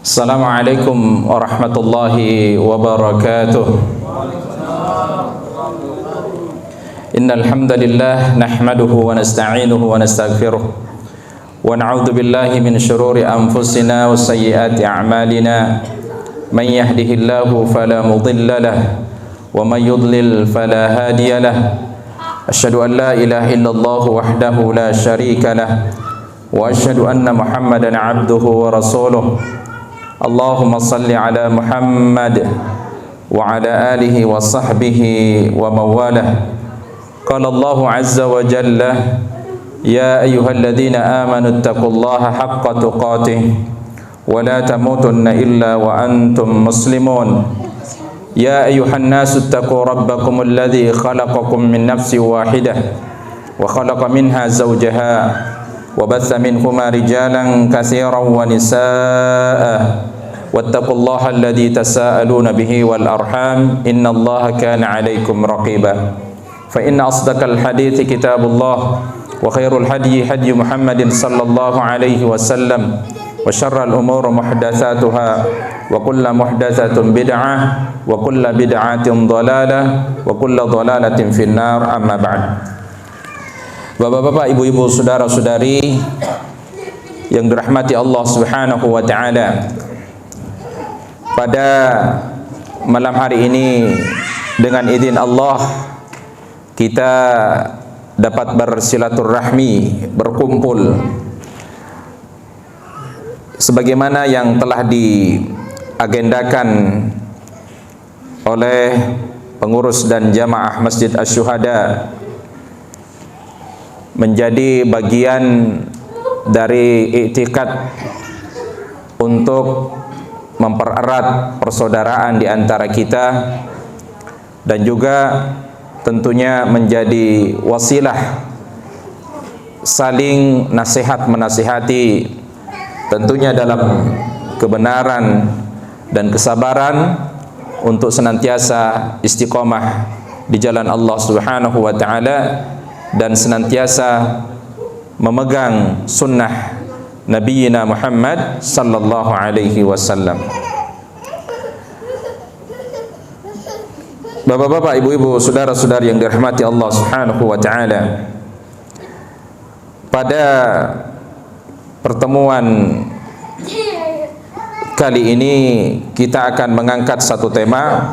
Assalamualaikum warahmatullahi wabarakatuh. Innal hamdalillah nahmaduhu wa nasta'inuhu wa nastaghfiruh wa na'udzu billahi min shururi anfusina wa sayyiati a'malina. Man yahdihillahu fala mudilla lahu wa man yudlil fala hadiya lahu. Asyhadu an la ilaha illallah wahdahu la syarika lahu wa asyhadu anna Muhammadan 'abduhu wa rasuluh. Allahumma salli ala Muhammad wa ala alihi wa sahbihi wa mawalah. Qala Allahu azza wa jalla, ya ayyuhalladzina amanu ittaqullaha haqqa tuqatih wa la tamutunna illa wa antum muslimun. Ya ayyuhan nasu ittaqu rabbakum alladzi khalaqakum min nafsin wahidah wa khalaqa minha zawjaha وبث منهما رجالا كثيرا ونساء واتقوا الله الذي تساءلون به والأرحام إن الله كان عليكم رقيبا فإن أصدق الحديث كتاب الله وخير الهدي هدي محمد صلى الله عليه وسلم وشر الأمور محدثاتها وكل محدثة بدعة وكل بدعة ضلالة وكل ضلالة في النار أما بعد. Bapak-bapak, ibu-ibu, saudara-saudari yang dirahmati Allah Subhanahu wa taala. Pada malam hari ini dengan izin Allah kita dapat bersilaturahmi, berkumpul sebagaimana yang telah diagendakan oleh pengurus dan jamaah Masjid Asy-Syuhada, menjadi bagian dari i'tikad untuk mempererat persaudaraan di antara kita dan juga tentunya menjadi wasilah saling nasihat menasihati, tentunya dalam kebenaran dan kesabaran untuk senantiasa istiqomah di jalan Allah Subhanahu wa taala dan senantiasa memegang sunnah Nabiyyina Muhammad sallallahu alaihi wasallam. Bapak-bapak, ibu-ibu, saudara-saudari yang dirahmati Allah Subhanahu wa taala. Pada pertemuan kali ini kita akan mengangkat satu tema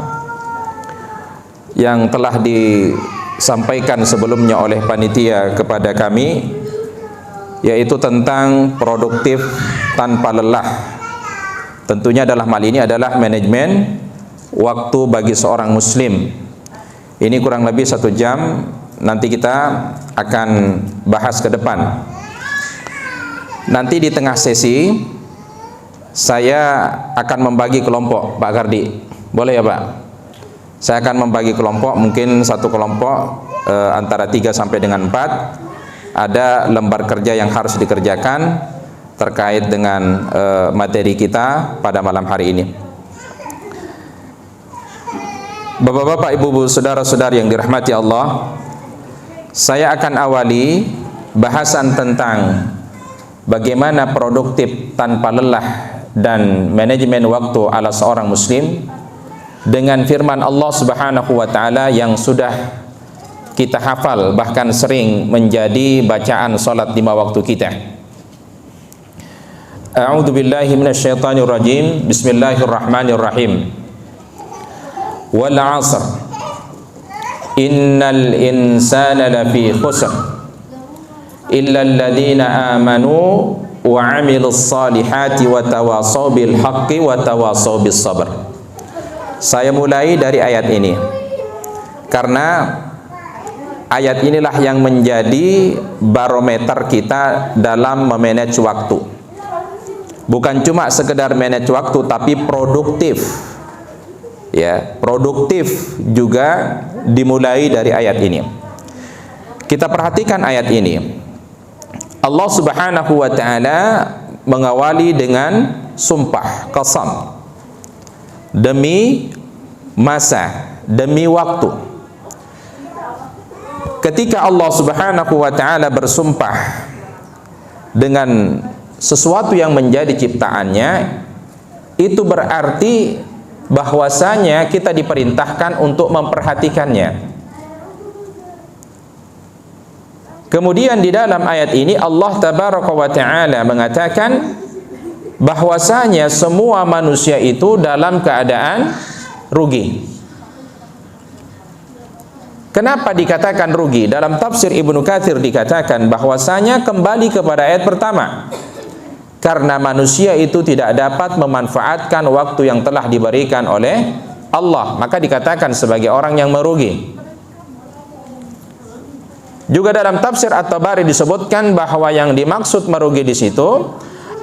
yang telah disampaikan sebelumnya oleh panitia kepada kami, yaitu tentang produktif tanpa lelah. Tentunya dalam hal ini adalah manajemen waktu bagi seorang muslim. Ini kurang lebih 1 jam nanti kita akan bahas ke depan. Nanti di tengah sesi saya akan membagi kelompok, Pak Kardi. Boleh ya Pak? Saya akan membagi kelompok, mungkin satu kelompok antara 3 sampai dengan 4. Ada lembar kerja yang harus dikerjakan terkait dengan materi kita pada malam hari ini. Bapak-bapak, ibu-ibu, saudara-saudari yang dirahmati Allah, saya akan awali bahasan tentang bagaimana produktif tanpa lelah dan manajemen waktu ala seorang muslim dengan firman Allah Subhanahu wa taala yang sudah kita hafal, bahkan sering menjadi bacaan salat 5 waktu kita. A'udzu billahi minasyaitonir rajim. Bismillahirrahmanirrahim. Wal 'asr. Innal insana lafi khusr. Illa alladziina aamanu wa 'amilus salihati wa tawashaw bil haqqi wa tawashaw bis sabr. Saya mulai dari ayat ini karena ayat inilah yang menjadi barometer kita dalam memanage waktu. Bukan cuma sekedar manage waktu, tapi produktif. Ya, produktif juga dimulai dari ayat ini. Kita perhatikan ayat ini. Allah Subhanahu wa taala mengawali dengan sumpah, qasam. Demi masa, demi waktu. Ketika Allah Subhanahu wa taala bersumpah dengan sesuatu yang menjadi ciptaannya, itu berarti bahwasanya kita diperintahkan untuk memperhatikannya. Kemudian di dalam ayat ini Allah tabaraka wa ta'ala mengatakan bahwasanya semua manusia itu dalam keadaan rugi. Kenapa dikatakan rugi? Dalam tafsir Ibnu Katsir dikatakan bahwasanya kembali kepada ayat pertama. Karena manusia itu tidak dapat memanfaatkan waktu yang telah diberikan oleh Allah, maka dikatakan sebagai orang yang merugi. Juga dalam tafsir At-Tabari disebutkan bahwa yang dimaksud merugi di situ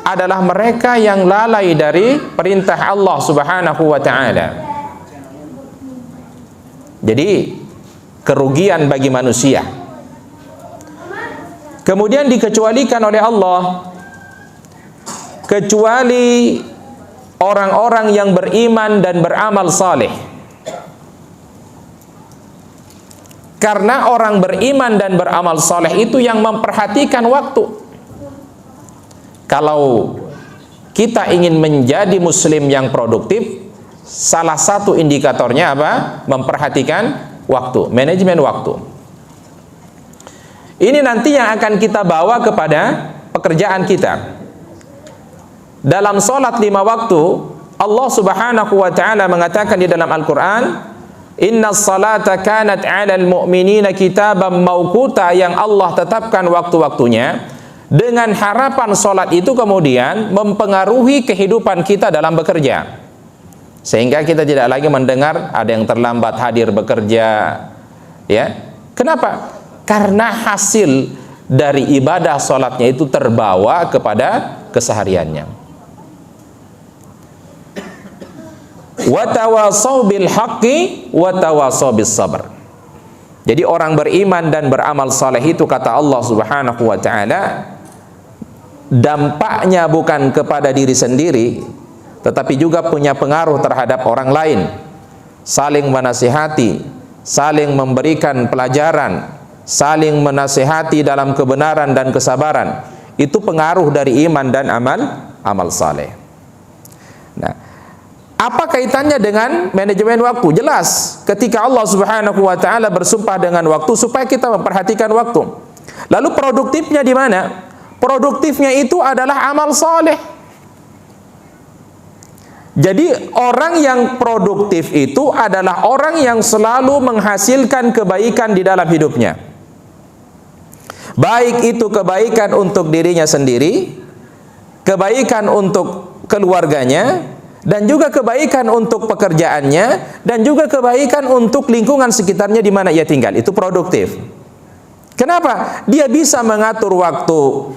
adalah mereka yang lalai dari perintah Allah Subhanahu wa taala. Jadi kerugian bagi manusia. Kemudian dikecualikan oleh Allah kecuali orang-orang yang beriman dan beramal saleh. Karena orang beriman dan beramal saleh itu yang memperhatikan waktu. Kalau kita ingin menjadi muslim yang produktif, salah satu indikatornya apa? Memperhatikan waktu, manajemen waktu. Ini nanti yang akan kita bawa kepada pekerjaan kita. Dalam sholat 5 waktu, Allah Subhanahu wa ta'ala mengatakan di dalam Al-Quran, inna salata kanat 'alal mu'minina kitaban mawquta, yang Allah tetapkan waktu-waktunya, dengan harapan sholat itu kemudian mempengaruhi kehidupan kita dalam bekerja. Sehingga kita tidak lagi mendengar ada yang terlambat hadir bekerja. Ya. Kenapa? Karena hasil dari ibadah sholatnya itu terbawa kepada kesehariannya. Wa tawasaw bil haqqi wa tawasaw bis sabr. Jadi orang beriman dan beramal saleh itu, kata Allah Subhanahu wa taala, dampaknya bukan kepada diri sendiri, tetapi juga punya pengaruh terhadap orang lain. Saling menasihati, saling memberikan pelajaran, saling menasihati dalam kebenaran dan kesabaran. Itu pengaruh dari iman dan amal saleh. Nah, apa kaitannya dengan manajemen waktu? Jelas, ketika Allah Subhanahu wa taala bersumpah dengan waktu supaya kita memperhatikan waktu. Lalu produktifnya di mana? Produktifnya itu adalah amal saleh. Jadi orang yang produktif itu adalah orang yang selalu menghasilkan kebaikan di dalam hidupnya. Baik itu kebaikan untuk dirinya sendiri, kebaikan untuk keluarganya, dan juga kebaikan untuk pekerjaannya, dan juga kebaikan untuk lingkungan sekitarnya di mana ia tinggal. Itu produktif. Kenapa? Dia bisa mengatur waktu,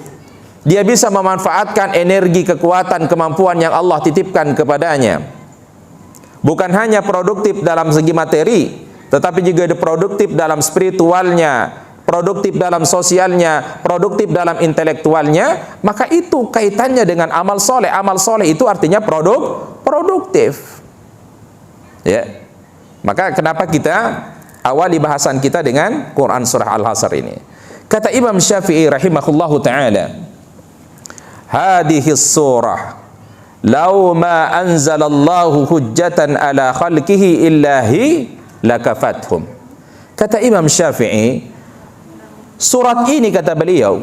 dia bisa memanfaatkan energi, kekuatan, kemampuan yang Allah titipkan kepadanya. Bukan hanya produktif dalam segi materi, tetapi juga produktif dalam spiritualnya, produktif dalam sosialnya, produktif dalam intelektualnya. Maka itu kaitannya dengan amal soleh. Amal soleh itu artinya produktif. Ya. Maka kenapa kita awali bahasan kita dengan Quran surah Al-Hasr ini? Kata Imam Syafi'i rahimahullahu ta'ala, hadhihi surah law ma anzalallahu hujjatan ala khalqihi illahi lakafathum. Kata Imam Syafi'i, surat ini, kata beliau,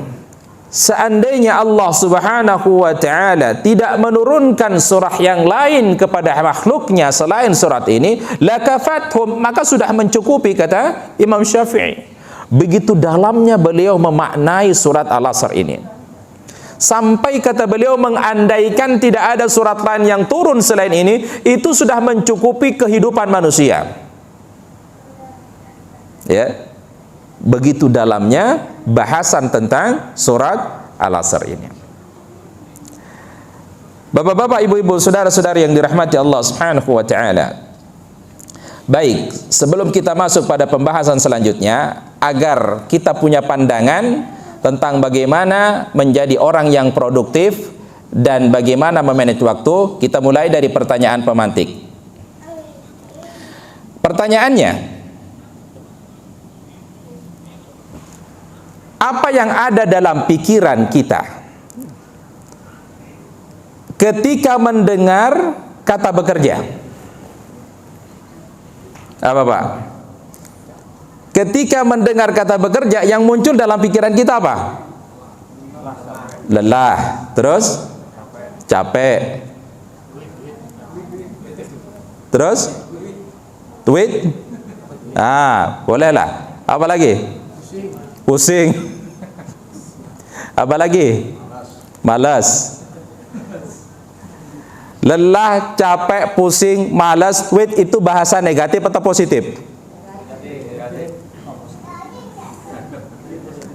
seandainya Allah Subhanahu wa ta'ala tidak menurunkan surah yang lain kepada makhluknya selain surat ini, lakafathum, maka sudah mencukupi, kata Imam Syafi'i. Begitu dalamnya beliau memaknai surat Al-Asr ini, sampai kata beliau mengandaikan tidak ada surat lain yang turun selain ini, itu sudah mencukupi kehidupan manusia. Ya. Begitu dalamnya bahasan tentang surat Al-Asr ini. Bapak-bapak, ibu-ibu, saudara-saudari yang dirahmati Allah Subhanahu wa ta'ala. Baik, sebelum kita masuk pada pembahasan selanjutnya, agar kita punya pandangan tentang bagaimana menjadi orang yang produktif dan bagaimana memanage waktu, kita mulai dari pertanyaan pemantik. Pertanyaannya, apa yang ada dalam pikiran kita ketika mendengar kata bekerja? Apa Pak? Ketika mendengar kata bekerja, yang muncul dalam pikiran kita apa? Lelah, terus capek, terus tweet, bolehlah. Apa lagi? Pusing. Apa lagi? Malas. Lelah, capek, pusing, malas, tweet itu bahasa negatif atau positif?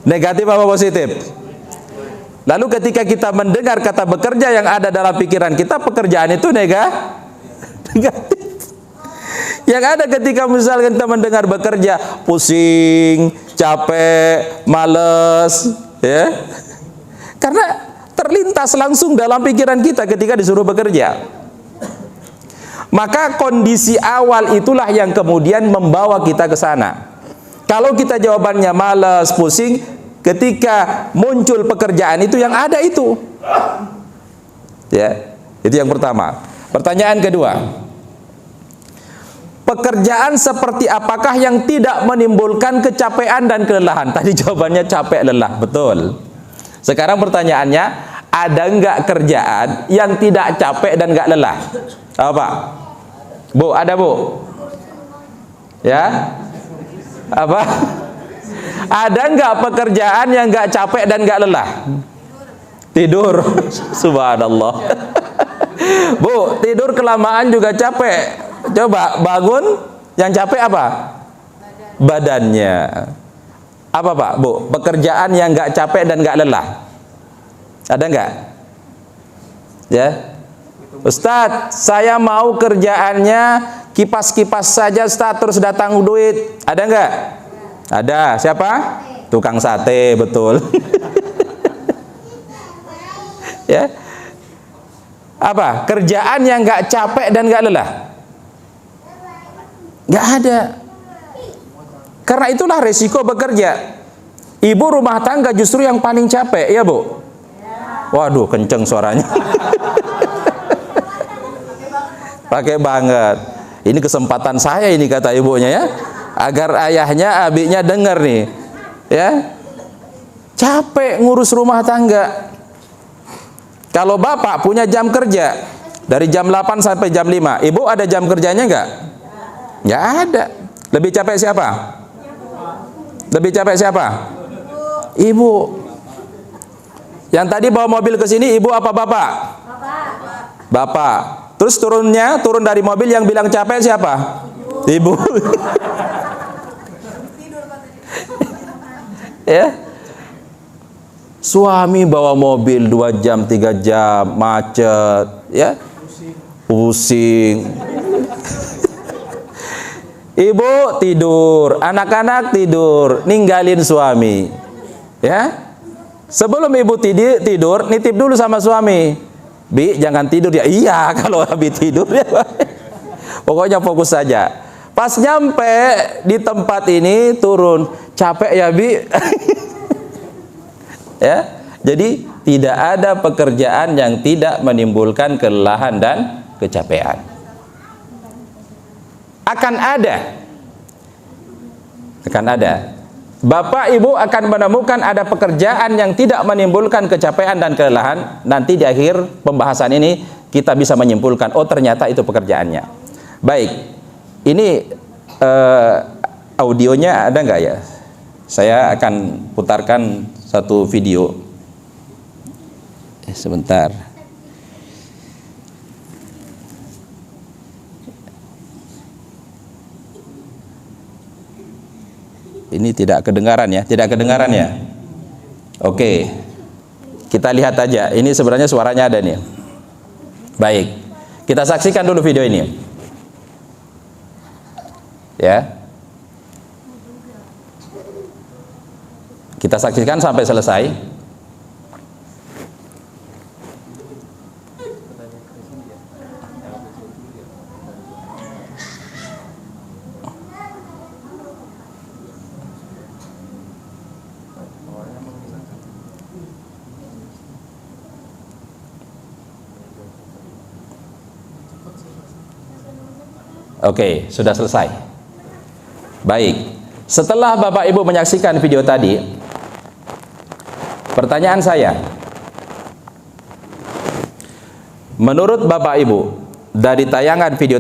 Negatif apa positif? Lalu ketika kita mendengar kata bekerja, yang ada dalam pikiran kita, pekerjaan itu negatif. Yang ada ketika misalkan kita mendengar bekerja, pusing, capek, males, ya. Karena terlintas langsung dalam pikiran kita ketika disuruh bekerja. Maka kondisi awal itulah yang kemudian membawa kita ke sana. Kalau kita jawabannya malas, pusing, ketika muncul pekerjaan itu yang ada itu. Ya, itu yang pertama. Pertanyaan kedua. Pekerjaan seperti apakah yang tidak menimbulkan kecapean dan kelelahan? Tadi jawabannya capek, lelah, betul. Sekarang pertanyaannya, ada enggak kerjaan yang tidak capek dan enggak lelah? Apa? Bu, ada Bu? Ya? Apa? Ada enggak pekerjaan yang enggak capek dan enggak lelah? Tidur. Subhanallah. Bu, tidur kelamaan juga capek. Coba bangun, yang capek apa? Badannya. Apa Pak, Bu? Pekerjaan yang enggak capek dan enggak lelah? Ada enggak? Ya. Ustadz, saya mau kerjaannya kipas-kipas saja Ustadz, terus datang duit. Ada enggak? Ada. Siapa? Tukang sate, betul. Ya. Apa? Kerjaan yang enggak capek dan enggak lelah? Enggak ada. Karena itulah resiko bekerja. Ibu rumah tangga justru yang paling capek, ya Bu? Waduh, kenceng suaranya. Pakai banget. Ini kesempatan saya ini, kata ibunya ya, agar ayahnya, abiknya dengar nih, ya. Capek ngurus rumah tangga. Kalau bapak punya jam kerja dari jam 8 sampai jam 5, ibu ada jam kerjanya enggak? Enggak ada. Lebih capek siapa? Lebih capek siapa? Ibu. Yang tadi bawa mobil ke sini, ibu apa bapak? Bapak. Terus turun dari mobil, yang bilang capek siapa? Ibu. Ya. Suami bawa mobil 2 jam, 3 jam, macet, ya. Pusing. Ibu tidur, anak-anak tidur, ninggalin suami. Ya. Sebelum ibu tidur, nitip dulu sama suami. Bi, jangan tidur ya. Iya, kalau habis tidur ya. Pokoknya fokus saja. Pas nyampe di tempat ini, turun. Capek ya, Bi? Ya. Jadi tidak ada pekerjaan yang tidak menimbulkan kelelahan dan kecapean. Akan ada. Bapak Ibu akan menemukan ada pekerjaan yang tidak menimbulkan kecapean dan kelelahan. Nanti di akhir pembahasan ini kita bisa menyimpulkan, oh ternyata itu pekerjaannya. Baik, ini audionya ada nggak ya? Saya akan putarkan satu video. Sebentar. Ini tidak kedengaran ya? Tidak kedengaran ya? Oke. Kita lihat aja. Ini sebenarnya suaranya ada nih. Baik. Kita saksikan dulu video ini. Ya. Kita saksikan sampai selesai. Oke, sudah selesai. Baik. Setelah Bapak Ibu menyaksikan video tadi, pertanyaan saya, menurut Bapak Ibu dari tayangan video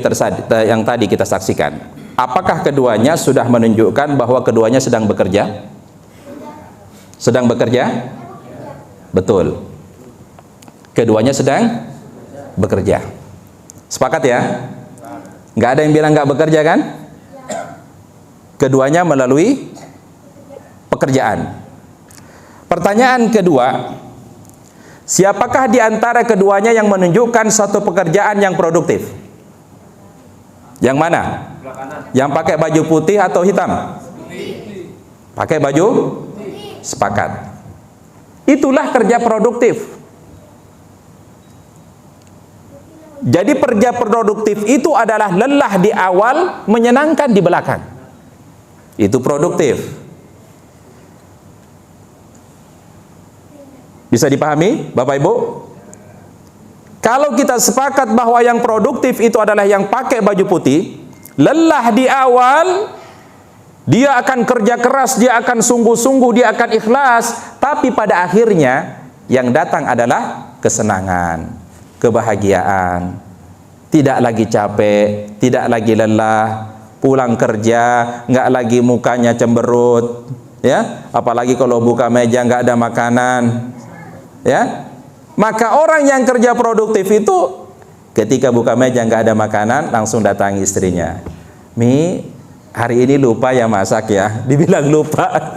yang tadi kita saksikan, apakah keduanya sudah menunjukkan bahwa keduanya sedang bekerja? Sedang bekerja? Betul. Keduanya sedang bekerja. Sepakat ya? Nggak ada yang bilang nggak bekerja kan? Keduanya melalui pekerjaan. Pertanyaan kedua, siapakah di antara keduanya yang menunjukkan satu pekerjaan yang produktif? Yang mana? Yang pakai baju putih atau hitam? Pakai baju? Sepakat. Itulah kerja produktif. Jadi kerja produktif itu adalah lelah di awal, menyenangkan di belakang. Itu produktif. Bisa dipahami, Bapak Ibu? Kalau kita sepakat bahwa yang produktif itu adalah yang pakai baju putih, lelah di awal, dia akan kerja keras, dia akan sungguh-sungguh, dia akan ikhlas, tapi pada akhirnya yang datang adalah kesenangan, kebahagiaan, tidak lagi capek, tidak lagi lelah, pulang kerja nggak lagi mukanya cemberut, ya, apalagi kalau buka meja nggak ada makanan, ya. Maka orang yang kerja produktif itu ketika buka meja nggak ada makanan, langsung datangi istrinya, "Mi, hari ini lupa ya masak ya." Dibilang lupa.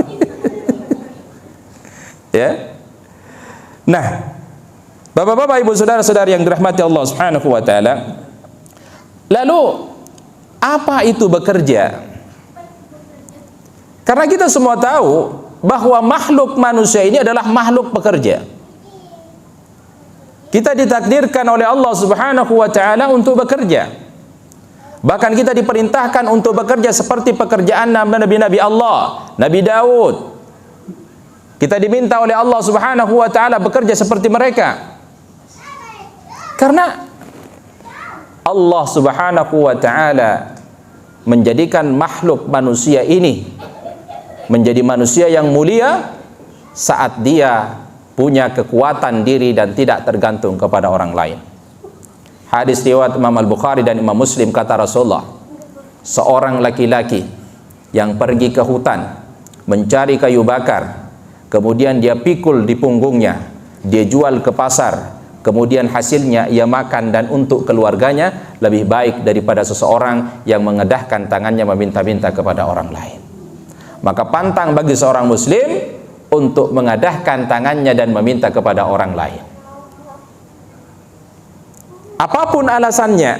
Ya. Nah, Bapak-bapak, Ibu, saudara-saudari yang dirahmati Allah Subhanahu wa taala. Lalu apa itu bekerja? Karena kita semua tahu bahwa makhluk manusia ini adalah makhluk pekerja. Kita ditakdirkan oleh Allah Subhanahu wa taala untuk bekerja. Bahkan kita diperintahkan untuk bekerja seperti pekerjaan nabi-nabi Allah, Nabi Daud. Kita diminta oleh Allah Subhanahu wa taala bekerja seperti mereka. Karena Allah Subhanahu wa taala menjadikan makhluk manusia ini menjadi manusia yang mulia saat dia punya kekuatan diri dan tidak tergantung kepada orang lain. Hadis riwayat Imam Al-Bukhari dan Imam Muslim, kata Rasulullah, seorang laki-laki yang pergi ke hutan mencari kayu bakar, kemudian dia pikul di punggungnya, dia jual ke pasar, kemudian hasilnya ia makan dan untuk keluarganya, lebih baik daripada seseorang yang mengedahkan tangannya meminta-minta kepada orang lain. Maka pantang bagi seorang muslim untuk mengadahkan tangannya dan meminta kepada orang lain. Apapun alasannya,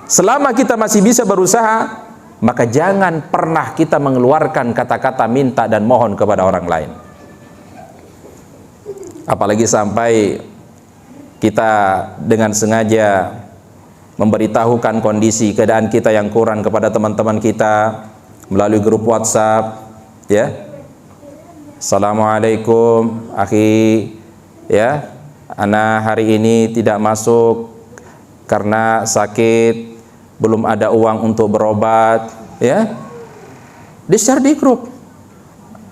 selama kita masih bisa berusaha, maka jangan pernah kita mengeluarkan kata-kata minta dan mohon kepada orang lain. Apalagi sampai kita dengan sengaja memberitahukan kondisi keadaan kita yang kurang kepada teman-teman kita melalui grup WhatsApp, ya. Assalamualaikum akhi, ya, ana hari ini tidak masuk karena sakit, belum ada uang untuk berobat, ya. Di-share di grup.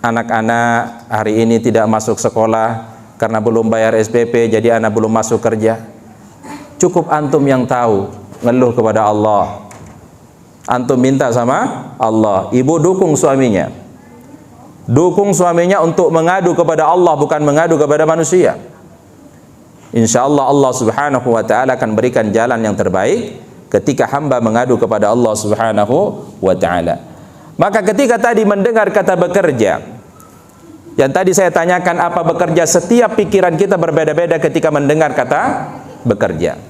Anak-anak hari ini tidak masuk sekolah karena belum bayar SPP, jadi anak belum masuk kerja. Cukup antum yang tahu, ngeluh kepada Allah. Antum minta sama Allah. Ibu dukung suaminya. Dukung suaminya untuk mengadu kepada Allah, bukan mengadu kepada manusia. Insya Allah Allah Subhanahu wa ta'ala akan berikan jalan yang terbaik ketika hamba mengadu kepada Allah Subhanahu wa ta'ala. Maka ketika tadi mendengar kata bekerja, yang tadi saya tanyakan apa bekerja, setiap pikiran kita berbeda-beda ketika mendengar kata bekerja.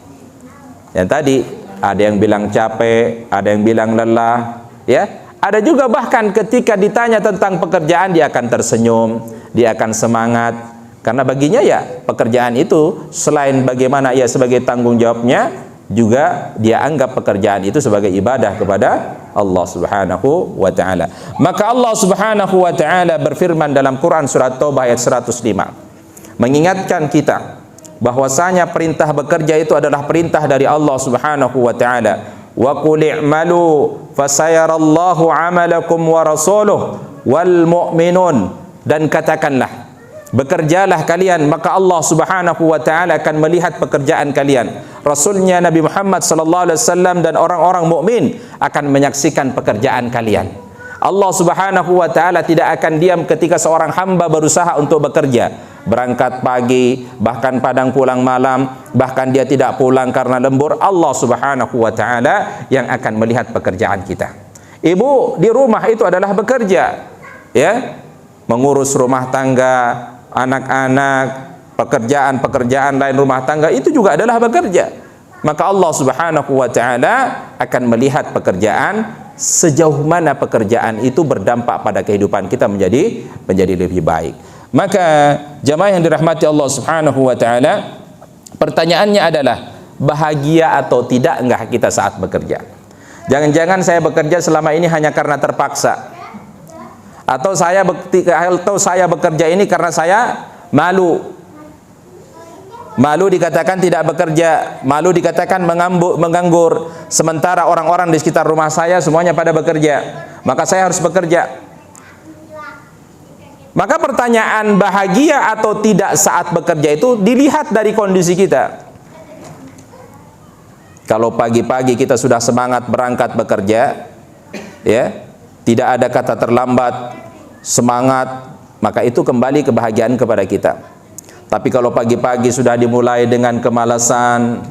Yang tadi ada yang bilang capek, ada yang bilang lelah, ya. Ada juga bahkan ketika ditanya tentang pekerjaan dia akan tersenyum, dia akan semangat, karena baginya ya pekerjaan itu selain bagaimana ia sebagai tanggung jawabnya, juga dia anggap pekerjaan itu sebagai ibadah kepada Allah Subhanahu wa ta'ala. Maka Allah Subhanahu wa ta'ala berfirman dalam Quran surat Taubah ayat 105, mengingatkan kita bahwasanya perintah bekerja itu adalah perintah dari Allah Subhanahu wa ta'ala wa qul i'malu fasayarallahu 'amalakum wa rasuluhu wal mu'minun, dan katakanlah, bekerjalah kalian, maka Allah Subhanahu wa taala akan melihat pekerjaan kalian. Rasulnya Nabi Muhammad sallallahu alaihi wasallam dan orang-orang mukmin akan menyaksikan pekerjaan kalian. Allah Subhanahu wa taala tidak akan diam ketika seorang hamba berusaha untuk bekerja, berangkat pagi, bahkan padang pulang malam, bahkan dia tidak pulang karena lembur. Allah Subhanahu wa taala yang akan melihat pekerjaan kita. Ibu di rumah itu adalah bekerja, ya, mengurus rumah tangga, anak-anak, pekerjaan-pekerjaan lain rumah tangga itu juga adalah bekerja. Maka Allah Subhanahu wa taala akan melihat pekerjaan, sejauh mana pekerjaan itu berdampak pada kehidupan kita menjadi lebih baik. Maka jamaah yang dirahmati Allah Subhanahu wa taala, pertanyaannya adalah, bahagia atau tidak enggak kita saat bekerja? Jangan-jangan saya bekerja selama ini hanya karena terpaksa, atau saya bekerja ini karena saya malu. Malu dikatakan tidak bekerja, malu dikatakan menganggur, sementara orang-orang di sekitar rumah saya semuanya pada bekerja, maka saya harus bekerja. Maka pertanyaan bahagia atau tidak saat bekerja itu dilihat dari kondisi kita. Kalau pagi-pagi kita sudah semangat berangkat bekerja, ya, tidak ada kata terlambat, semangat, maka itu kembali kebahagiaan kepada kita. Tapi kalau pagi-pagi sudah dimulai dengan kemalasan,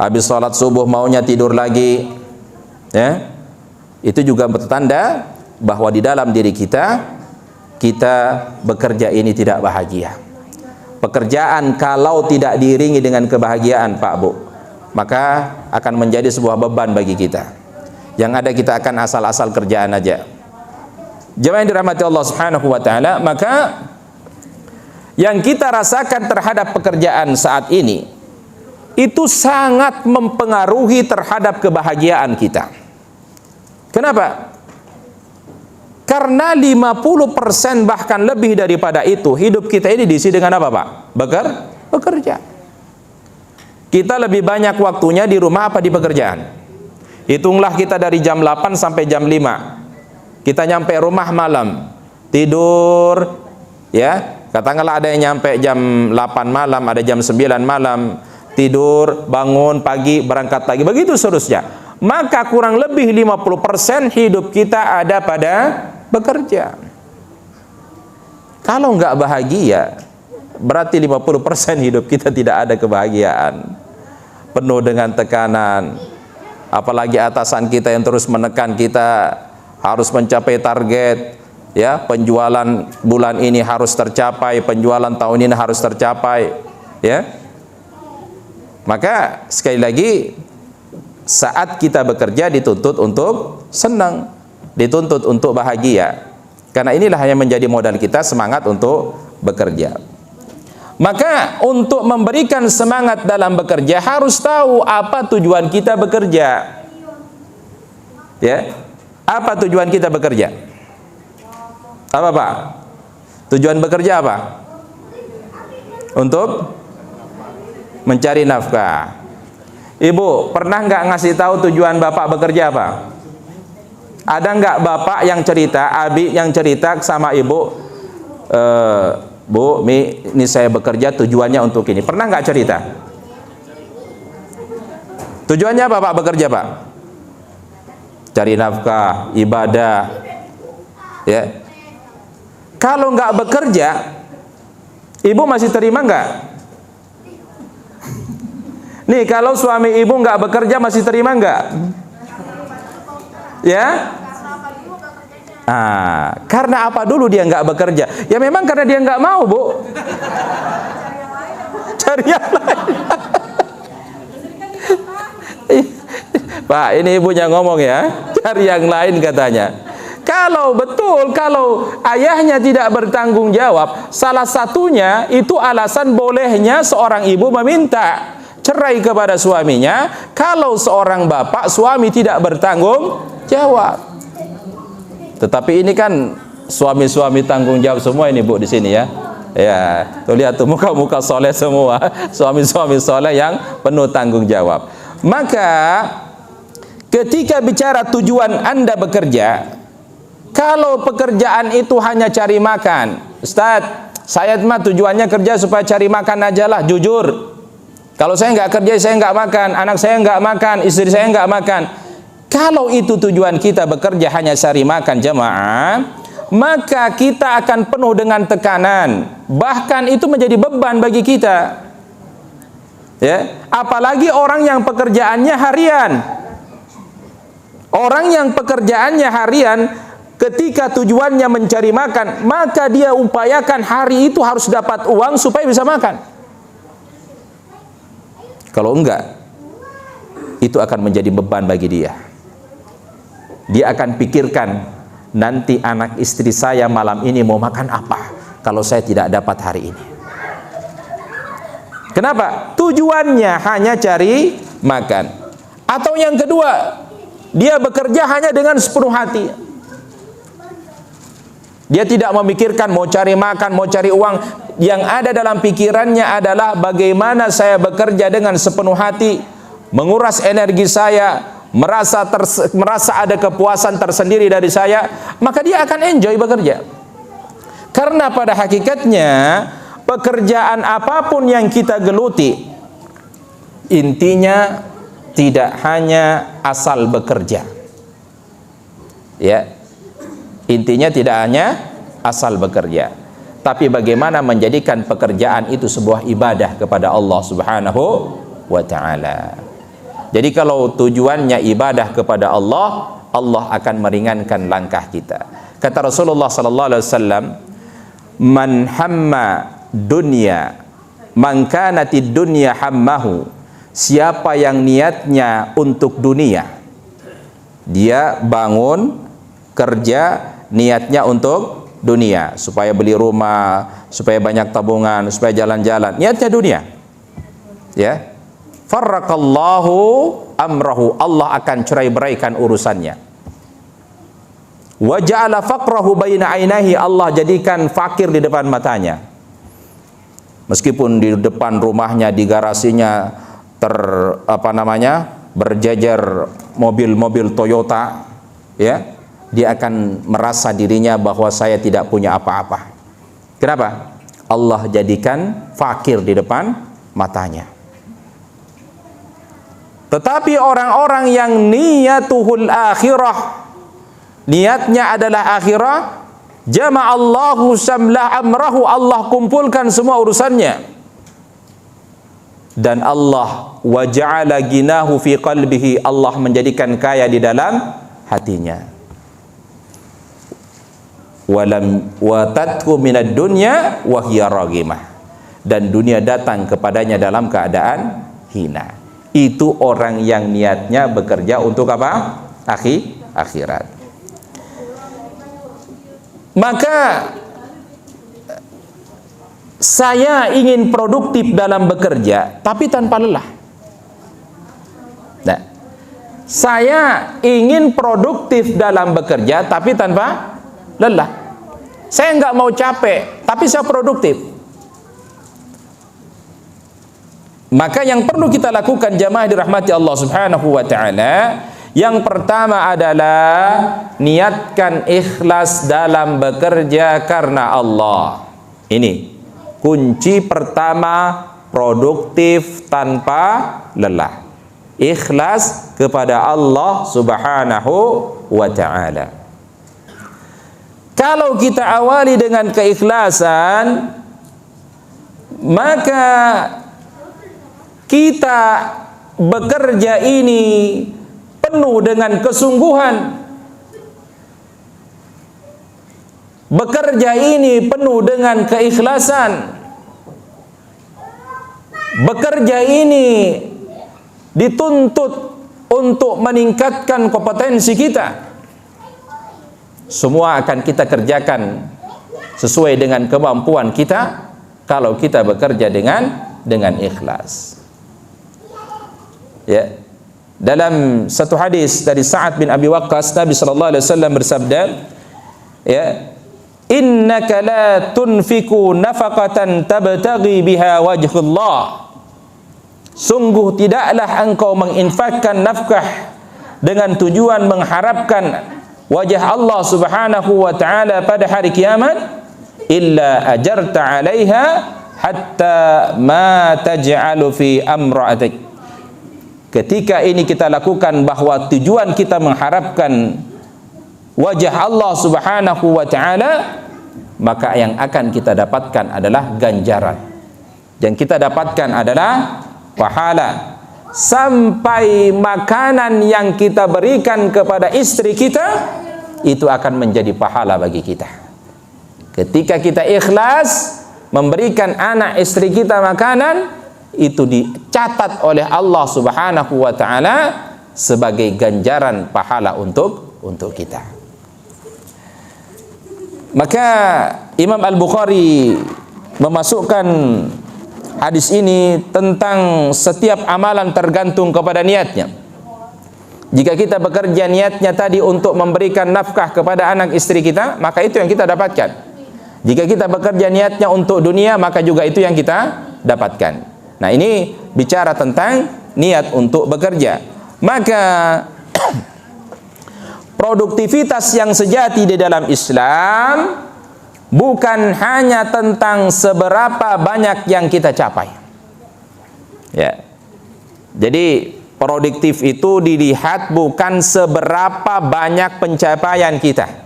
habis sholat subuh maunya tidur lagi, ya, itu juga bertanda bahwa di dalam diri kita bekerja ini tidak bahagia. Pekerjaan kalau tidak diiringi dengan kebahagiaan, Pak Bu, maka akan menjadi sebuah beban bagi kita. Yang ada kita akan asal-asal kerjaan aja. Jemaah yang dirahmati Allah Subhanahu wa taala, maka yang kita rasakan terhadap pekerjaan saat ini itu sangat mempengaruhi terhadap kebahagiaan kita. Kenapa? Karena 50% bahkan lebih daripada itu hidup kita ini diisi dengan apa, Pak? Bekerja. Kita lebih banyak waktunya di rumah apa di pekerjaan? Hitunglah kita dari jam 8 sampai jam 5. Kita nyampe rumah malam, tidur, ya. Katakanlah ada yang nyampe jam 8 malam, ada jam 9 malam, tidur, bangun pagi, berangkat lagi, begitu seterusnya. Maka kurang lebih 50% hidup kita ada pada bekerja. Kalau nggak bahagia, berarti 50% hidup kita tidak ada kebahagiaan. Penuh dengan tekanan, apalagi atasan kita yang terus menekan kita harus mencapai target, ya, penjualan bulan ini harus tercapai, penjualan tahun ini harus tercapai, ya. Maka sekali lagi, saat kita bekerja dituntut untuk senang, dituntut untuk bahagia. Karena inilah yang menjadi modal kita, semangat untuk bekerja. Maka untuk memberikan semangat dalam bekerja harus tahu apa tujuan kita bekerja. Ya. Apa tujuan kita bekerja? Apa, Pak? Tujuan bekerja apa? Untuk mencari nafkah. Ibu, pernah nggak ngasih tahu tujuan Bapak bekerja apa? Ada nggak Bapak yang cerita, Abi yang cerita sama Ibu, Bu, Mi, ini saya bekerja tujuannya untuk ini. Pernah nggak cerita? Tujuannya apa Pak bekerja, Pak? Cari nafkah, ibadah, ya. Kalau nggak bekerja, ibu masih terima nggak? Nih, kalau suami ibu nggak bekerja masih terima nggak? Ya? Karena apa dulu dia nggak bekerja? Ya memang karena dia nggak mau, Bu. Cari yang lain. Pak, ini ibunya ngomong ya, cari yang lain katanya. Kalau betul, kalau ayahnya tidak bertanggung jawab, salah satunya itu alasan bolehnya seorang ibu meminta cerai kepada suaminya kalau seorang bapak suami tidak bertanggung jawab. Tetapi ini kan suami-suami tanggung jawab semua ini, Bu, di sini ya. Ya, tuh lihat tuh muka-muka soleh semua, suami-suami soleh yang penuh tanggung jawab. Maka ketika bicara tujuan Anda bekerja, kalau pekerjaan itu hanya cari makan, Ustaz, saya mah tujuannya kerja supaya cari makan aja lah, jujur. Kalau saya nggak kerja, saya nggak makan, anak saya nggak makan, istri saya nggak makan. Kalau itu tujuan kita bekerja hanya cari makan, jamaah, maka kita akan penuh dengan tekanan. Bahkan itu menjadi beban bagi kita. Ya, apalagi orang yang pekerjaannya harian. Orang yang pekerjaannya harian, ketika tujuannya mencari makan, maka dia upayakan hari itu harus dapat uang supaya bisa makan. Kalau enggak, itu akan menjadi beban bagi dia. Dia akan pikirkan, nanti anak istri saya malam ini mau makan apa kalau saya tidak dapat hari ini. Kenapa? Tujuannya hanya cari makan. Atau yang kedua, dia bekerja hanya dengan sepenuh hati. Dia tidak memikirkan mau cari makan, mau cari uang. Yang ada dalam pikirannya adalah bagaimana saya bekerja dengan sepenuh hati, menguras energi saya, merasa ada kepuasan tersendiri dari saya, maka dia akan enjoy bekerja. Karena pada hakikatnya pekerjaan apapun yang kita geluti, intinya tidak hanya asal bekerja. Ya. Intinya tidak hanya asal bekerja, tapi bagaimana menjadikan pekerjaan itu sebuah ibadah kepada Allah Subhanahu wa ta'ala. Jadi kalau tujuannya ibadah kepada Allah, Allah akan meringankan langkah kita. Kata Rasulullah sallallahu alaihi wasallam, "Man hamma dunya, man kanatid dunya hammahu." Siapa yang niatnya untuk dunia, dia bangun kerja niatnya untuk dunia, supaya beli rumah, supaya banyak tabungan, supaya jalan-jalan, niatnya dunia. Ya. Farraqallahu amrahu, Allah akan cerai-beraikan urusannya. Wa ja'ala faqrahu baina ainihi, Allah jadikan fakir di depan matanya. Meskipun di depan rumahnya, di garasinya berjajar mobil-mobil Toyota, ya, dia akan merasa dirinya bahwa saya tidak punya apa-apa. Kenapa? Allah jadikan fakir di depan matanya. Tetapi orang-orang yang niyatuhul akhirah, niatnya adalah akhirah, jama'allahu samla amrahu, Allah kumpulkan semua urusannya. Dan Allah waja'ala ginahu fi qalbihi, Allah menjadikan kaya di dalam hatinya. Walam watatku minad dunya wa hiya raghimah, dan dunia datang kepadanya dalam keadaan hina. Itu orang yang niatnya bekerja untuk apa? Akhirat. Maka saya ingin produktif dalam bekerja tapi tanpa lelah. Nah, saya ingin produktif dalam bekerja tapi tanpa lelah. Saya nggak mau capek tapi saya produktif. Maka yang perlu kita lakukan jamaah dirahmati Allah Subhanahu wa ta'ala, yang pertama adalah niatkan ikhlas dalam bekerja karena Allah. Ini kunci pertama produktif tanpa lelah. Ikhlas kepada Allah Subhanahu wa ta'ala. Kalau kita awali dengan keikhlasan, maka kita bekerja ini penuh dengan kesungguhan. Bekerja ini penuh dengan keikhlasan. Bekerja ini dituntut untuk meningkatkan kompetensi kita. Semua akan kita kerjakan sesuai dengan kemampuan kita kalau kita bekerja dengan ikhlas. Ya. Dalam satu hadis dari Sa'ad bin Abi Waqqas, Nabi sallallahu alaihi wasallam bersabda, ya, innaka la tunfiku nafaqatan tabtaghi biha wajhullah. Sungguh tidaklah engkau menginfakkan nafkah dengan tujuan mengharapkan wajah Allah Subhanahu wa taala pada hari kiamat, illa ajarta 'alaiha hatta ma taj'alu fi amra'atik. Ketika ini kita lakukan bahwa tujuan kita mengharapkan wajah Allah Subhanahu wa taala, maka yang akan kita dapatkan adalah ganjaran. Yang kita dapatkan adalah pahala. Sampai makanan yang kita berikan kepada istri kita itu akan menjadi pahala bagi kita. Ketika kita ikhlas memberikan anak istri kita makanan, itu dicatat oleh Allah Subhanahu wa taala sebagai ganjaran pahala untuk kita. Maka Imam Al-Bukhari memasukkan hadis ini tentang setiap amalan tergantung kepada niatnya. Jika kita bekerja niatnya tadi untuk memberikan nafkah kepada anak istri kita, maka itu yang kita dapatkan. Jika kita bekerja niatnya untuk dunia, maka juga itu yang kita dapatkan. Nah, ini bicara tentang niat untuk bekerja. Maka produktivitas yang sejati di dalam Islam bukan hanya tentang seberapa banyak yang kita capai. Ya. Jadi produktif itu dilihat bukan seberapa banyak pencapaian kita.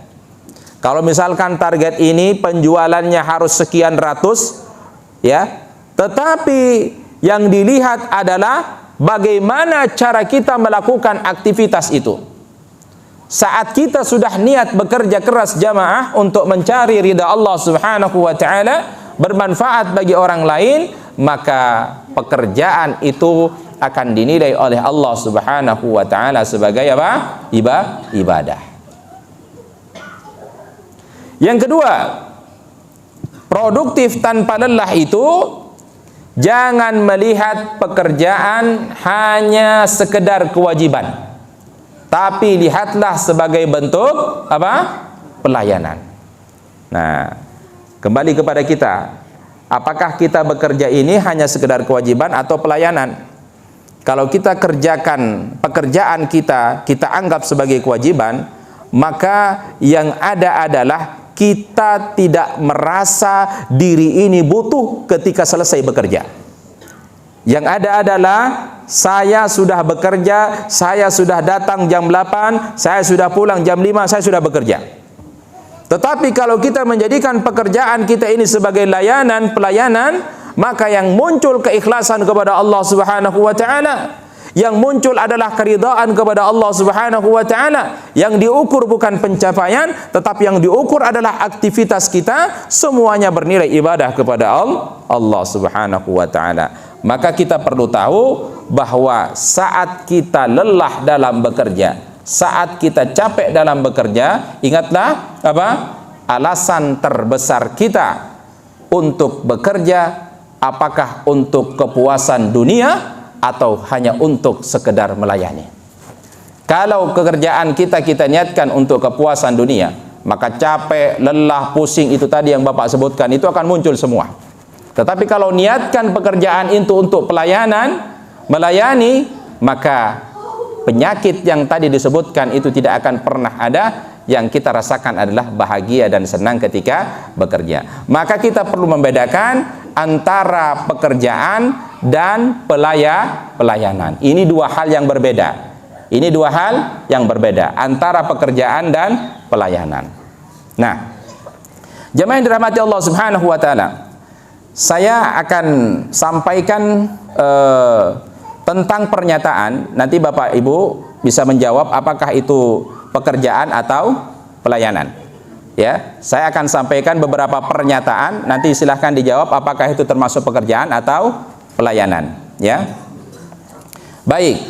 Kalau misalkan target ini penjualannya harus sekian ratus, ya, tetapi yang dilihat adalah bagaimana cara kita melakukan aktivitas itu. Saat kita sudah niat bekerja keras jamaah untuk mencari ridha Allah Subhanahu wa taala, bermanfaat bagi orang lain, maka pekerjaan itu akan dinilai oleh Allah Subhanahu wa taala sebagai apa? Ibadah. Yang kedua, produktif tanpa lelah itu jangan melihat pekerjaan hanya sekedar kewajiban, tapi lihatlah sebagai bentuk apa? Pelayanan. Nah, kembali kepada kita, apakah kita bekerja ini hanya sekedar kewajiban atau pelayanan? Kalau kita kerjakan pekerjaan kita anggap sebagai kewajiban, maka yang ada adalah kita tidak merasa diri ini butuh ketika selesai bekerja. Yang ada adalah saya sudah bekerja, saya sudah datang jam 8, saya sudah pulang jam 5, saya sudah bekerja. Tetapi kalau kita menjadikan pekerjaan kita ini sebagai pelayanan, maka yang muncul keikhlasan kepada Allah Subhanahu wa taala. Yang muncul adalah keridhaan kepada Allah Subhanahu wa taala. Yang diukur bukan pencapaian, tetapi yang diukur adalah aktivitas kita, semuanya bernilai ibadah kepada Allah Subhanahu wa taala. Maka kita perlu tahu bahwa saat kita lelah dalam bekerja, saat kita capek dalam bekerja, ingatlah apa? Alasan terbesar kita untuk bekerja, apakah untuk kepuasan dunia atau hanya untuk sekedar melayani. Kalau pekerjaan kita niatkan untuk kepuasan dunia, maka capek, lelah, pusing itu tadi yang Bapak sebutkan itu akan muncul semua. Tetapi kalau niatkan pekerjaan itu untuk pelayanan, melayani, maka penyakit yang tadi disebutkan itu tidak akan pernah ada. Yang kita rasakan adalah bahagia dan senang ketika bekerja. Maka kita perlu membedakan antara pekerjaan dan pelayanan. Ini dua hal yang berbeda. Ini dua hal yang berbeda antara pekerjaan dan pelayanan. Nah, jemaah yang dirahmati Allah Subhanahu wa taala, saya akan sampaikan tentang pernyataan. Nanti Bapak Ibu bisa menjawab apakah itu pekerjaan atau pelayanan. Ya, saya akan sampaikan beberapa pernyataan, nanti silahkan dijawab apakah itu termasuk pekerjaan atau pelayanan. Ya, baik.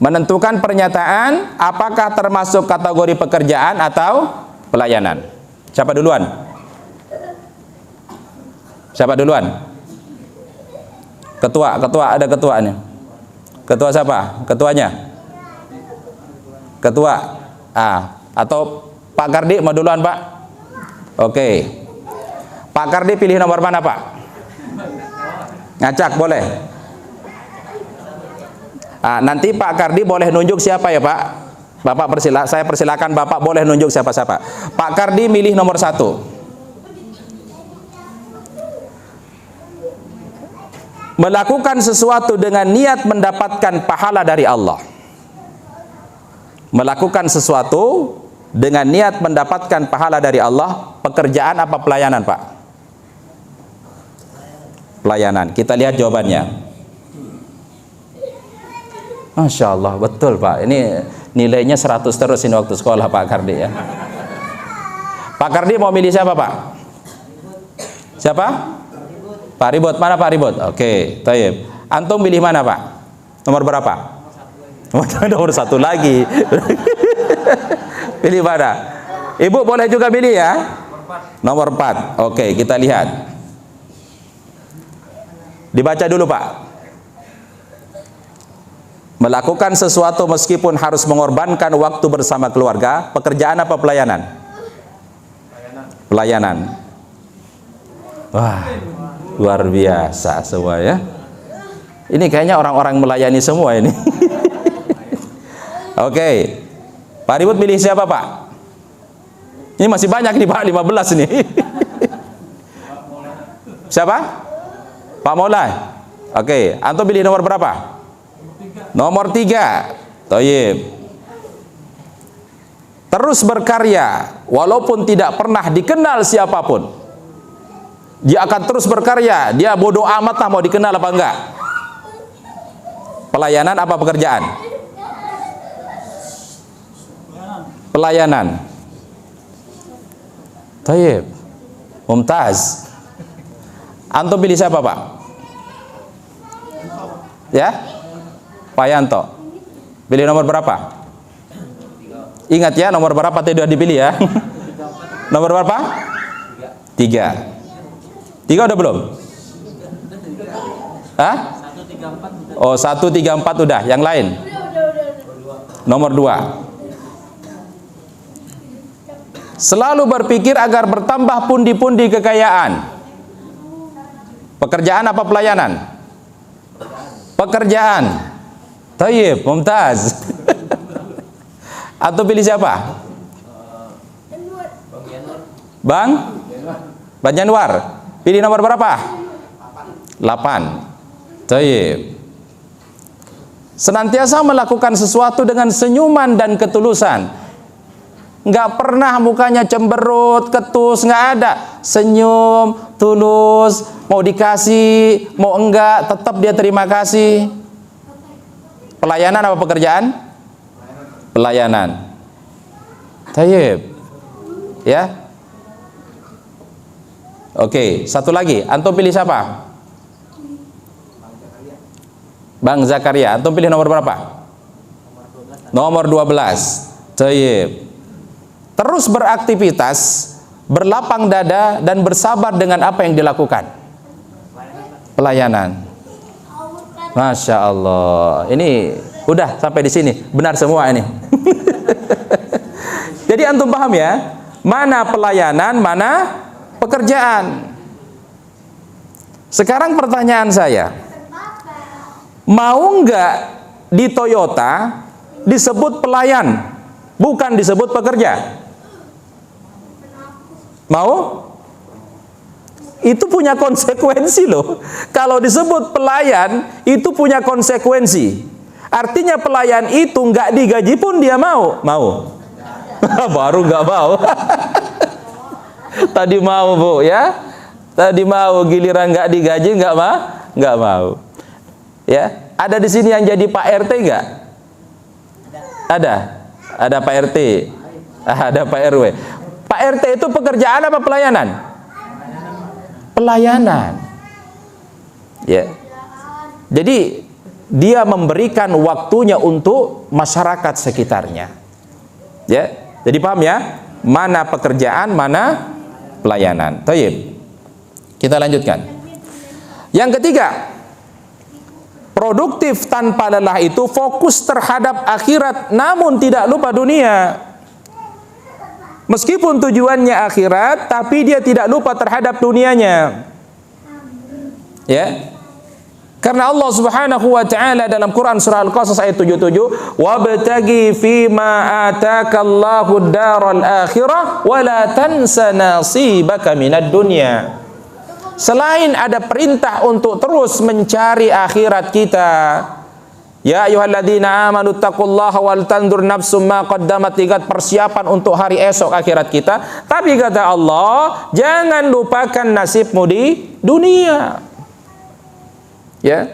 Menentukan pernyataan apakah termasuk kategori pekerjaan atau pelayanan. Siapa duluan? Siapa duluan? Ketua ada ketuanya. Ketua siapa? Ketuanya? Ketua. Atau Pak Kardi mau duluan, Pak? Oke. Pak Kardi pilih nomor mana, Pak? Ngacak boleh. Nanti Pak Kardi boleh nunjuk siapa ya Pak? Saya persilakan Bapak boleh nunjuk siapa-siapa. Pak Kardi milih nomor 1. Melakukan sesuatu dengan niat mendapatkan pahala dari Allah. Melakukan sesuatu dengan niat mendapatkan pahala dari Allah. Pekerjaan apa pelayanan Pak? Pelayanan. Kita lihat jawabannya. Masya Allah, betul Pak. Ini nilainya 100 terus ini waktu sekolah Pak Kardi ya. Pak Kardi mau milih siapa Pak? Siapa? Pak Ribut. Mana Pak Ribut? Oke, taib. Antum pilih mana Pak? Nomor berapa? Nomor 1 lagi. Pilih mana? Ibu boleh juga pilih ya? Nomor 4. Oke, kita lihat. Dibaca dulu Pak. Melakukan sesuatu meskipun harus mengorbankan waktu bersama keluarga. Pekerjaan apa pelayanan? Pelayanan. Wah, luar biasa semua ya. Ini kayaknya orang-orang melayani semua ini. Oke. Pak Ribut pilih siapa Pak? Ini masih banyak nih Pak, 15 nih. Siapa? Pak Maulai. Oke, antum pilih nomor berapa? Nomor 3. Thayyib. Terus berkarya walaupun tidak pernah dikenal siapapun. Dia akan terus berkarya. Dia bodoh amat lah mau dikenal apa enggak. Pelayanan apa pekerjaan? Pelayanan. Thayyib. Mumtaz. Antum pilih siapa Pak? Ya? Pak Yanto. Pilih nomor berapa? Ingat ya, nomor berapa tadi sudah dipilih ya. Nomor berapa? 3. 3 udah belum? Hah? Oh, 1, 3, 4 udah. Yang lain? Nomor 2. Selalu berpikir agar bertambah pundi-pundi kekayaan. Pekerjaan apa pelayanan? Pekerjaan. Thayyib, mumtaz. Atau pilih siapa? Bang Januar. Pilih nomor berapa? 8. Thayyib. Senantiasa melakukan sesuatu dengan senyuman dan ketulusan. Nggak pernah mukanya cemberut, ketus, nggak ada. Senyum, tulus, mau dikasih, mau enggak, tetap dia terima kasih. Pelayanan apa pekerjaan? Pelayanan. Thayyib. Ya. Oke, satu lagi. Antum pilih siapa? Bang Zakaria. Antum pilih nomor berapa? Nomor 12. Thayyib. Terus beraktivitas, berlapang dada dan bersabar dengan apa yang dilakukan. Pelayanan. Masya Allah. Ini udah sampai di sini. Benar semua ini. Jadi antum paham ya? Mana pelayanan, mana pekerjaan. Sekarang pertanyaan saya. Mau nggak di Toyota disebut pelayan, bukan disebut pekerja? Mau? Itu punya konsekuensi loh. Kalau disebut pelayan, itu punya konsekuensi. Artinya pelayan itu nggak digaji pun dia mau. Mau? Baru nggak mau. Tadi mau Bu ya. Tadi mau, giliran nggak digaji nggak mau. Ya, ada di sini yang jadi Pak RT nggak? Ada Pak RT, ada Pak RW. Pak RT itu pekerjaan apa pelayanan? Pelayanan. Ya. Jadi dia memberikan waktunya untuk masyarakat sekitarnya. Ya. Jadi paham ya? Mana pekerjaan, mana pelayanan. Thayyib. Kita lanjutkan. Yang ketiga, produktif tanpa lelah itu fokus terhadap akhirat namun tidak lupa dunia. Meskipun tujuannya akhirat, tapi dia tidak lupa terhadap dunianya. Ya. Karena Allah Subhanahu wa taala dalam Quran surah Al-Qasas ayat 77, "Wabtaghi fima atakallahu daral akhirah wa la tansa nasibaka minad dunya." Selain ada perintah untuk terus mencari akhirat kita, ya ayyuhalladzina amanu taqullaha wal tandur nafsum ma qaddamat, lihat persiapan untuk hari esok akhirat kita. Tapi kata Allah, jangan lupakan nasibmu di dunia. Ya.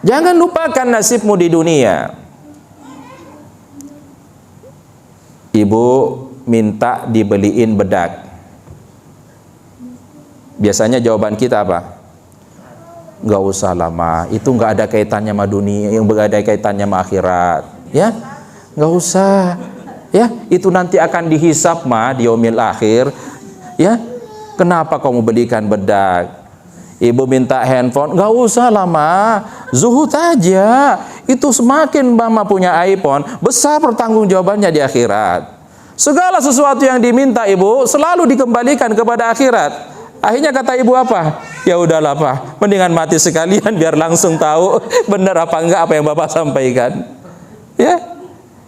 Jangan lupakan nasibmu di dunia. Ibu minta dibeliin bedak. Biasanya jawaban kita apa? Nggak usah lama, itu nggak ada kaitannya sama dunia, yang nggak ada kaitannya sama akhirat, ya, nggak usah, ya, itu nanti akan dihisap di yaumil akhir, ya. Kenapa kamu belikan bedak? Ibu minta handphone, nggak usah lama, zuhud aja, itu semakin mama punya iPhone, besar pertanggungjawabannya di akhirat. Segala sesuatu yang diminta ibu selalu dikembalikan kepada akhirat. Akhirnya kata ibu apa? Ya udahlah Pak, mendingan mati sekalian biar langsung tahu benar apa enggak apa yang Bapak sampaikan. Ya,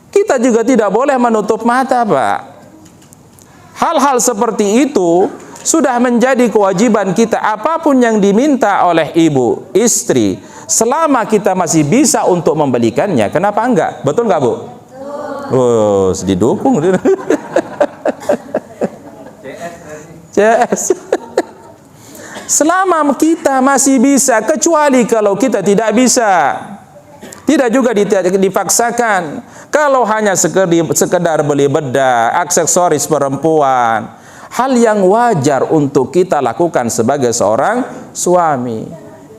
kita juga tidak boleh menutup mata, Pak. Hal-hal seperti itu sudah menjadi kewajiban kita. Apapun yang diminta oleh ibu, istri, selama kita masih bisa untuk membelikannya, kenapa enggak? Betul enggak, Bu? Oh, didukung. CS. Selama kita masih bisa, kecuali kalau kita tidak bisa, tidak juga dipaksakan. Kalau hanya sekedar beli bedak, aksesoris perempuan, hal yang wajar untuk kita lakukan sebagai seorang suami.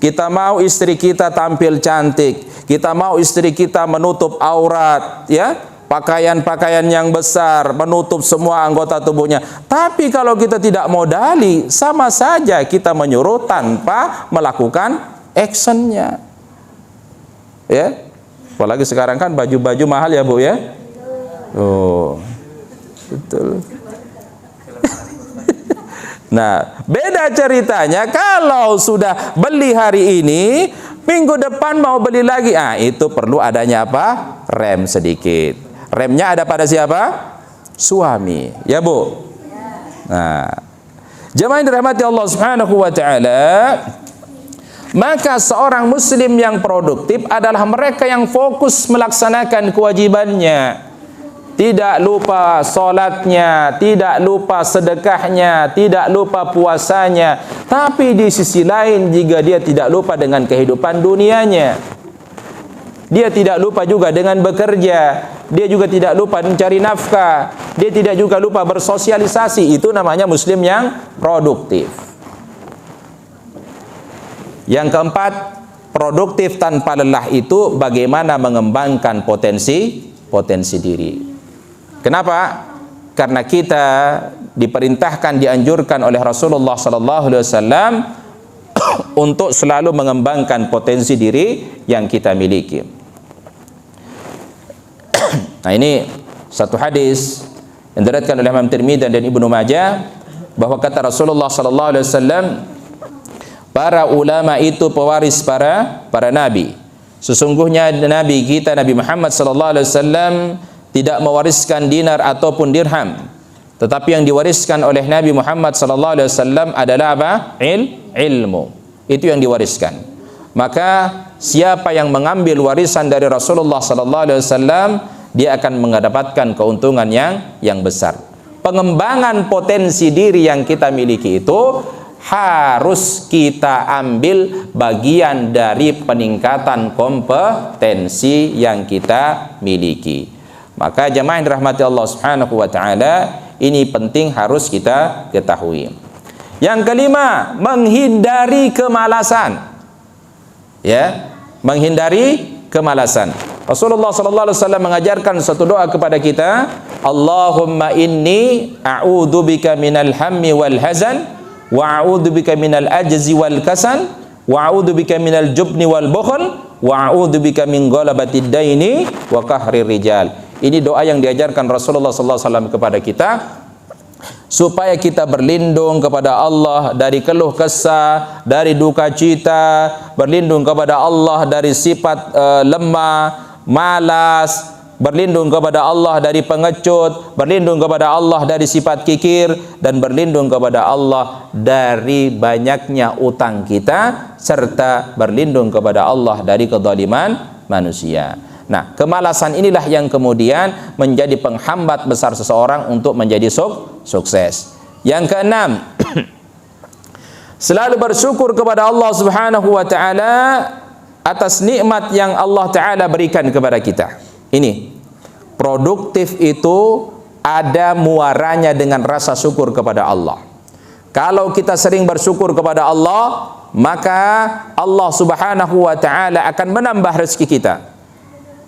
Kita mau istri kita tampil cantik, kita mau istri kita menutup aurat, ya, pakaian-pakaian yang besar, menutup semua anggota tubuhnya. Tapi kalau kita tidak modali, sama saja kita menyuruh tanpa melakukan actionnya. Ya, apalagi sekarang kan baju-baju mahal ya Bu ya. Oh, betul. Nah, beda ceritanya kalau sudah beli hari ini, minggu depan mau beli lagi. Ah, itu perlu adanya apa? Rem sedikit. Remnya ada pada siapa? Suami, ya Bu. Nah, jemaah yang dirahmati Allah Subhanahu wa taala, maka seorang muslim yang produktif adalah mereka yang fokus melaksanakan kewajibannya. Tidak lupa salatnya, tidak lupa sedekahnya, tidak lupa puasanya, tapi di sisi lain jika dia tidak lupa dengan kehidupan dunianya. Dia tidak lupa juga dengan bekerja, dia juga tidak lupa mencari nafkah, dia tidak juga lupa bersosialisasi. Itu namanya muslim yang produktif. Yang keempat, produktif tanpa lelah itu bagaimana mengembangkan potensi diri. Kenapa? Karena kita diperintahkan, dianjurkan oleh Rasulullah SAW untuk selalu mengembangkan potensi diri yang kita miliki. Nah, ini satu hadis yang diriwayatkan oleh Imam Tirmidzi dan Ibnu Majah, bahwa kata Rasulullah SAW, para ulama itu pewaris para nabi. Sesungguhnya nabi kita Nabi Muhammad SAW tidak mewariskan dinar ataupun dirham, tetapi yang diwariskan oleh Nabi Muhammad SAW adalah apa? Ilmu. Itu yang diwariskan. Maka siapa yang mengambil warisan dari Rasulullah SAW, dia akan mendapatkan keuntungan yang besar. Pengembangan potensi diri yang kita miliki itu harus kita ambil bagian dari peningkatan kompetensi yang kita miliki. Maka jemaah yang dirahmati Allah Subhanahu wa taala, ini penting harus kita ketahui. Yang kelima, menghindari kemalasan. Ya, menghindari kemalasan. Rasulullah sallallahu alaihi wasallam mengajarkan satu doa kepada kita, Allahumma inni a'udzubika minal hammi wal hazan wa a'udzubika minal ajzi wal kasal wa a'udzubika minal jubni wal bukhl wa a'udzubika min ghalabatid daini wa qahrir rijal. Ini doa yang diajarkan Rasulullah sallallahu alaihi wasallam kepada kita supaya kita berlindung kepada Allah dari keluh kesah, dari duka cita, berlindung kepada Allah dari sifat lemah, malas, berlindung kepada Allah dari pengecut, berlindung kepada Allah dari sifat kikir, dan berlindung kepada Allah dari banyaknya utang kita, serta berlindung kepada Allah dari kezaliman manusia. Nah, kemalasan inilah yang kemudian menjadi penghambat besar seseorang untuk menjadi sukses. Yang keenam, selalu bersyukur kepada Allah Subhanahu wa taala atas nikmat yang Allah taala berikan kepada kita. Ini produktif itu ada muaranya dengan rasa syukur kepada Allah. Kalau kita sering bersyukur kepada Allah, maka Allah Subhanahu wa taala akan menambah rezeki kita.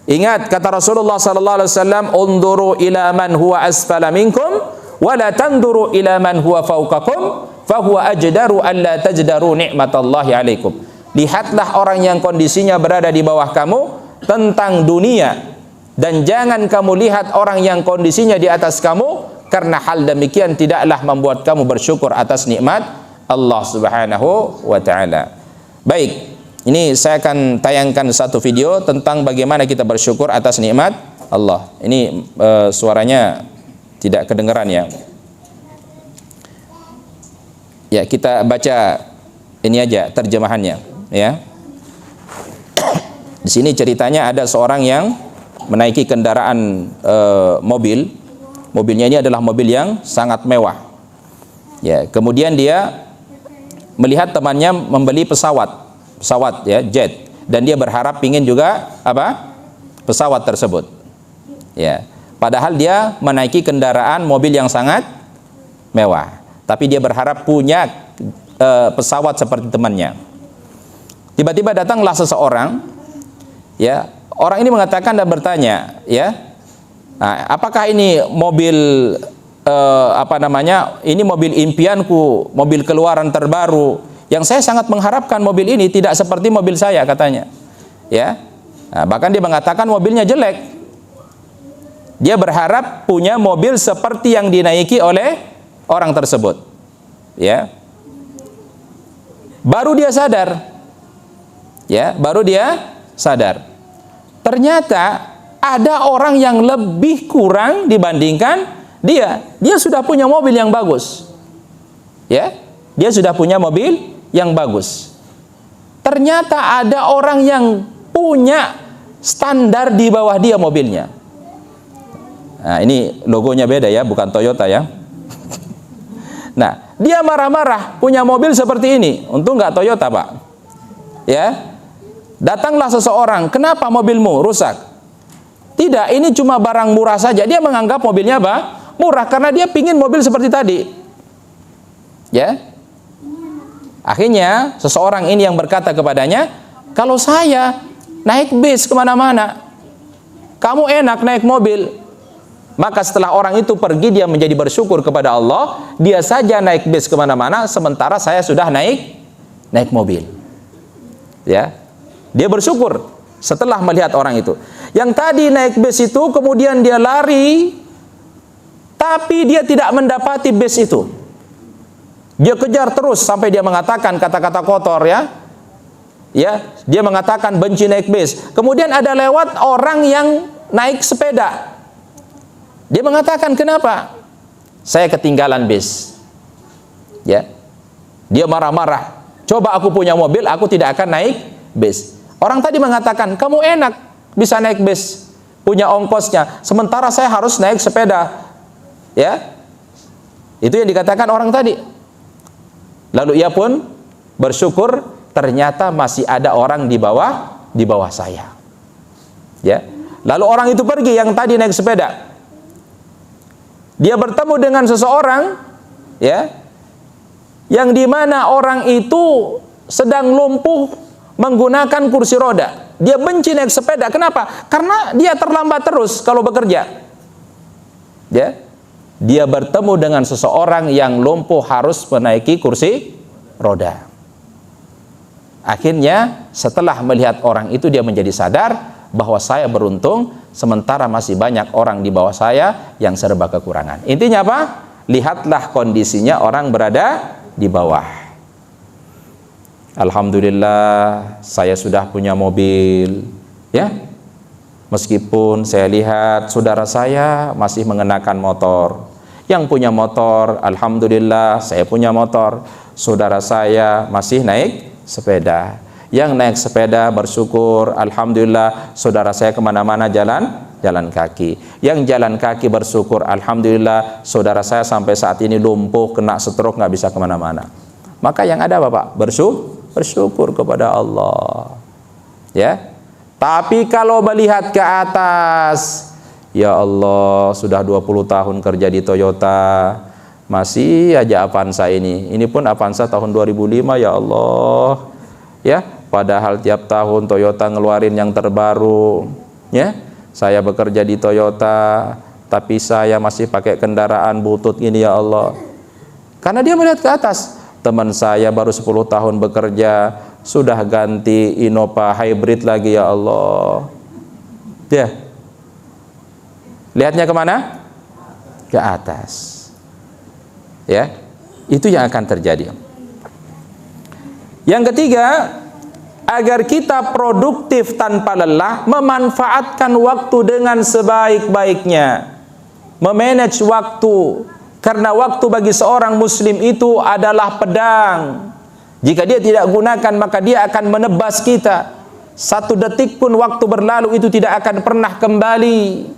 Ingat kata Rasulullah sallallahu alaihi wasallam, "Unduru ila man huwa asfala minkum wa la tanduru ila man huwa fawqakum, fa huwa ajdaru an la tajdaru ni'matallahi alaikum." Lihatlah orang yang kondisinya berada di bawah kamu tentang dunia, dan jangan kamu lihat orang yang kondisinya di atas kamu, karena hal demikian tidaklah membuat kamu bersyukur atas nikmat Allah Subhanahu wa taala. Baik, ini saya akan tayangkan satu video tentang bagaimana kita bersyukur atas nikmat Allah. Ini suaranya tidak kedengaran ya. Ya, kita baca ini aja terjemahannya ya. Di sini ceritanya ada seorang yang menaiki kendaraan mobil. Mobilnya ini adalah mobil yang sangat mewah. Ya, kemudian dia melihat temannya membeli pesawat ya, jet, dan dia berharap ingin juga pesawat tersebut. Ya, padahal dia menaiki kendaraan mobil yang sangat mewah, tapi dia berharap punya pesawat seperti temannya. Tiba-tiba datanglah seseorang, ya, orang ini mengatakan dan bertanya, ya, nah, apakah ini mobil ini mobil impianku, mobil keluaran terbaru, yang saya sangat mengharapkan mobil ini tidak seperti mobil saya, katanya. Ya, nah, bahkan dia mengatakan mobilnya jelek. Dia berharap punya mobil seperti yang dinaiki oleh orang tersebut. Ya, baru dia sadar. Ya, baru dia sadar. Ternyata ada orang yang lebih kurang dibandingkan dia. Dia sudah punya mobil yang bagus. Ya, dia sudah punya mobil yang bagus. Ternyata ada orang yang punya standar di bawah dia mobilnya. Nah, ini logonya beda ya, bukan Toyota ya. Nah, dia marah-marah punya mobil seperti ini. Untung nggak Toyota, Pak. Ya, datanglah seseorang, kenapa mobilmu rusak? Tidak, ini cuma barang murah saja. Dia menganggap mobilnya apa? Murah, karena dia pingin mobil seperti tadi. Ya, akhirnya seseorang ini yang berkata kepadanya, kalau saya naik bis kemana-mana, kamu enak naik mobil. Maka setelah orang itu pergi, dia menjadi bersyukur kepada Allah. Dia saja naik bis kemana-mana, sementara saya sudah naik mobil. Ya, dia bersyukur setelah melihat orang itu. Yang tadi naik bis itu, kemudian dia lari, tapi dia tidak mendapati bis itu. Dia kejar terus sampai dia mengatakan kata-kata kotor ya. Ya, dia mengatakan benci naik bis. Kemudian ada lewat orang yang naik sepeda. Dia mengatakan, kenapa? Saya ketinggalan bis. Ya. Dia marah-marah. Coba aku punya mobil, aku tidak akan naik bis. Orang tadi mengatakan, kamu enak bisa naik bis, punya ongkosnya, sementara saya harus naik sepeda. Ya, itu yang dikatakan orang tadi. Lalu ia pun bersyukur, ternyata masih ada orang di bawah saya. Ya, lalu orang itu pergi yang tadi naik sepeda. Dia bertemu dengan seseorang, ya, yang dimana orang itu sedang lumpuh menggunakan kursi roda. Dia benci naik sepeda. Kenapa? Karena dia terlambat terus kalau bekerja. Ya. Dia bertemu dengan seseorang yang lumpuh harus menaiki kursi roda. Akhirnya setelah melihat orang itu, dia menjadi sadar bahwa saya beruntung, sementara masih banyak orang di bawah saya yang serba kekurangan. Intinya apa? lihatlah kondisinya orang berada di bawah. Alhamdulillah saya sudah punya mobil, ya. Meskipun saya lihat saudara saya masih mengenakan motor. Yang punya motor, alhamdulillah saya punya motor. Saudara saya masih naik sepeda. Yang naik sepeda bersyukur, alhamdulillah saudara saya kemana-mana jalan kaki. Yang jalan kaki bersyukur, alhamdulillah saudara saya sampai saat ini lumpuh, kena stroke, nggak bisa kemana-mana. Maka yang ada Bapak, bersyukur kepada Allah, ya. Tapi kalau melihat ke atas, ya Allah, sudah 20 tahun kerja di Toyota, masih aja Avanza ini pun Avanza tahun 2005, ya Allah, ya. Padahal tiap tahun Toyota ngeluarin yang terbaru, ya. Saya bekerja di Toyota, tapi saya masih pakai kendaraan butut ini, ya Allah. Karena dia melihat ke atas. Teman saya baru 10 tahun bekerja, sudah ganti Innova hybrid lagi, ya Allah. Ya. Lihatnya kemana? Ke atas. Ya. Itu yang akan terjadi. Yang ketiga, agar kita produktif tanpa lelah, memanfaatkan waktu dengan sebaik-baiknya, memanage waktu, karena waktu bagi seorang muslim itu adalah pedang. Jika dia tidak gunakan, maka dia akan menebas kita. 1 detik pun waktu berlalu itu tidak akan pernah kembali.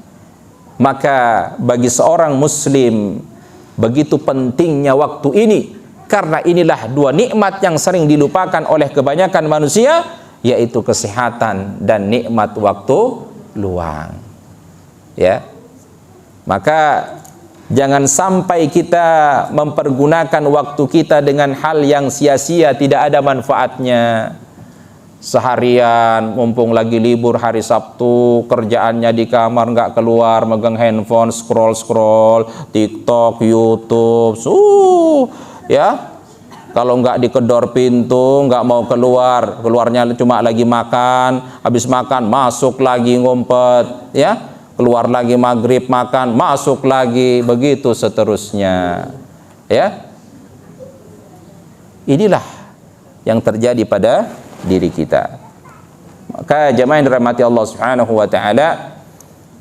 Maka bagi seorang muslim begitu pentingnya waktu ini, karena inilah 2 nikmat yang sering dilupakan oleh kebanyakan manusia, yaitu kesehatan dan nikmat waktu luang. Ya. Maka jangan sampai kita mempergunakan waktu kita dengan hal yang sia-sia, tidak ada manfaatnya. Seharian mumpung lagi libur hari Sabtu, kerjaannya di kamar, nggak keluar, megang handphone, scroll TikTok, YouTube, ya. Kalau nggak dikedor pintu, nggak mau keluarnya cuma lagi makan, habis makan masuk lagi ngumpet, ya. Keluar lagi maghrib makan, masuk lagi, begitu seterusnya, ya. Inilah yang terjadi pada diri kita. Maka jemaah yang dirahmati Allah Subhanahu wa taala,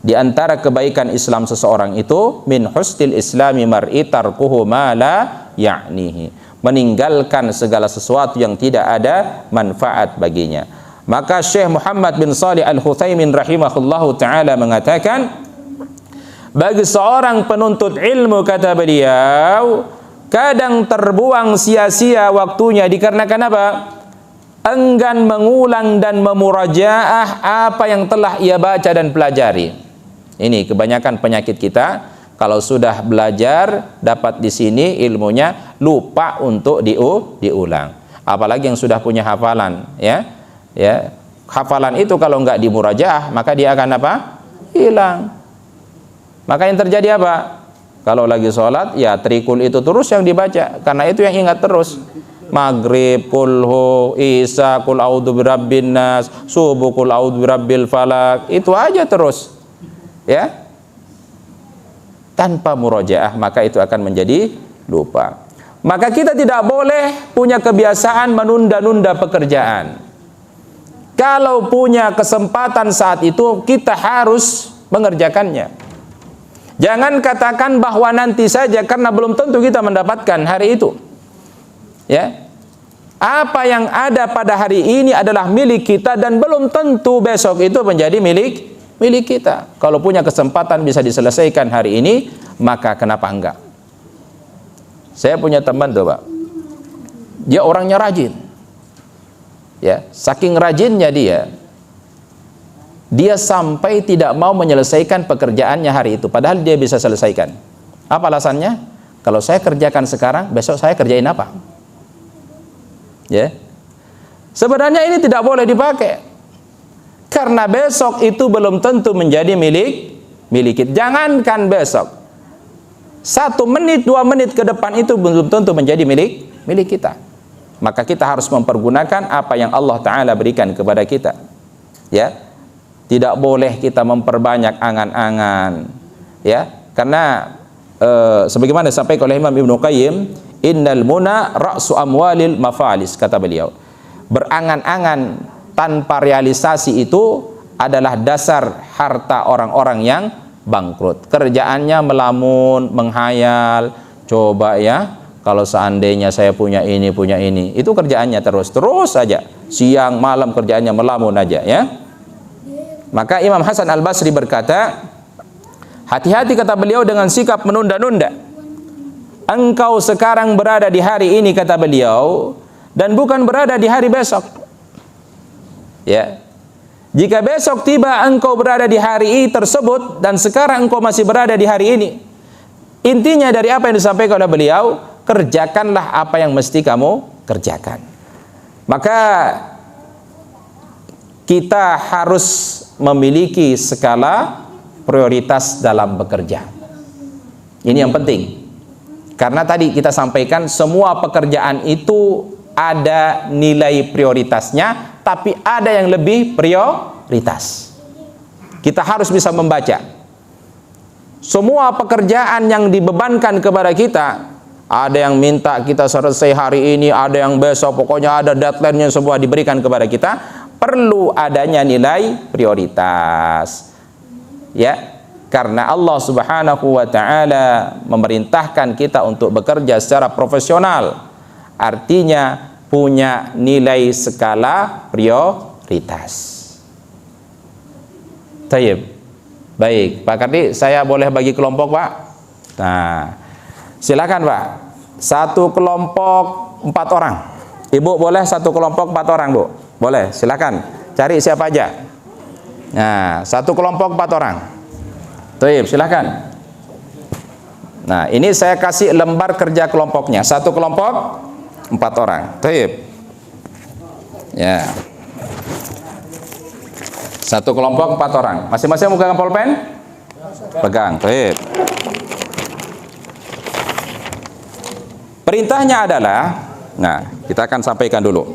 di antara kebaikan Islam seseorang itu, min husnil islami mar'i tarkuhu ma la ya'nihi, meninggalkan segala sesuatu yang tidak ada manfaat baginya. Maka Syekh Muhammad bin Shalih Al-Utsaimin rahimahullahu taala mengatakan, bagi seorang penuntut ilmu, kata beliau, kadang terbuang sia-sia waktunya dikarenakan apa? Enggan mengulang dan memurajaah apa yang telah ia baca dan pelajari. Ini kebanyakan penyakit kita, kalau sudah belajar dapat di sini ilmunya, lupa untuk diulang. Apalagi yang sudah punya hafalan, ya. Ya, hafalan itu kalau nggak dimurajaah, maka dia akan apa? Hilang. Maka yang terjadi apa? Kalau lagi sholat, ya trikul itu terus yang dibaca, karena itu yang ingat terus. Maghrib, kulhu, isya, kul a'udzu birabbin nas, subuh, kul a'udzu birabbil falak, itu aja terus, ya. Tanpa murajaah, maka itu akan menjadi lupa. Maka kita tidak boleh punya kebiasaan menunda-nunda pekerjaan. Kalau punya kesempatan saat itu, kita harus mengerjakannya. Jangan katakan bahwa nanti saja, karena belum tentu kita mendapatkan hari itu. Ya. Apa yang ada pada hari ini adalah milik kita, dan belum tentu besok itu menjadi milik kita. Kalau punya kesempatan bisa diselesaikan hari ini, maka kenapa enggak? Saya punya teman tuh, Pak. Dia orangnya rajin. Ya, saking rajinnya dia sampai tidak mau menyelesaikan pekerjaannya hari itu, padahal dia bisa selesaikan. Apa alasannya? Kalau saya kerjakan sekarang, besok saya kerjain apa? Ya. Sebenarnya ini tidak boleh dipakai, karena besok itu belum tentu menjadi milik kita. Jangankan besok, 1 menit, 2 menit ke depan itu belum tentu menjadi milik kita. Maka kita harus mempergunakan apa yang Allah Ta'ala berikan kepada kita, ya. Tidak boleh kita memperbanyak angan-angan, ya. Karena sebagaimana disampaikan oleh Imam Ibnu Qayyim, innal muna ra'su amwalil mafalis, kata beliau. Berangan-angan tanpa realisasi itu adalah dasar harta orang-orang yang bangkrut. Kerjaannya melamun, menghayal, coba ya, kalau seandainya saya punya ini, itu kerjaannya terus saja, siang malam kerjaannya melamun aja ya. Maka Imam Hasan Al-Basri berkata, hati-hati, kata beliau, dengan sikap menunda-nunda. Engkau sekarang berada di hari ini, kata beliau, dan bukan berada di hari besok. Ya. Jika besok tiba engkau berada di hari tersebut dan sekarang engkau masih berada di hari ini. Intinya dari apa yang disampaikan oleh beliau, kerjakanlah apa yang mesti kamu kerjakan. Maka kita harus memiliki skala prioritas dalam bekerja. Ini yang penting. Karena tadi kita sampaikan semua pekerjaan itu ada nilai prioritasnya, tapi ada yang lebih prioritas. Kita harus bisa membaca. Semua pekerjaan yang dibebankan kepada kita, ada yang minta kita selesai hari ini, ada yang besok, pokoknya ada deadline-nya, semua diberikan kepada kita. Perlu adanya nilai prioritas. Ya, karena Allah Subhanahu wa taala memerintahkan kita untuk bekerja secara profesional. Artinya punya nilai skala prioritas. Tayyib. Baik, Pak Kardi, saya boleh bagi kelompok, Pak? Nah, silakan, Pak. Satu kelompok 4 orang. Ibu boleh satu kelompok 4 orang, Bu? Boleh, silakan. Cari siapa aja. Nah, satu kelompok 4 orang. Tayyib, silakan. Nah, ini saya kasih lembar kerja kelompoknya. Satu kelompok 4 orang. Tayyib. Ya. Satu kelompok 4 orang. Masing-masing megang pulpen? Pegang. Tayyib. Perintahnya adalah, nah, kita akan sampaikan dulu.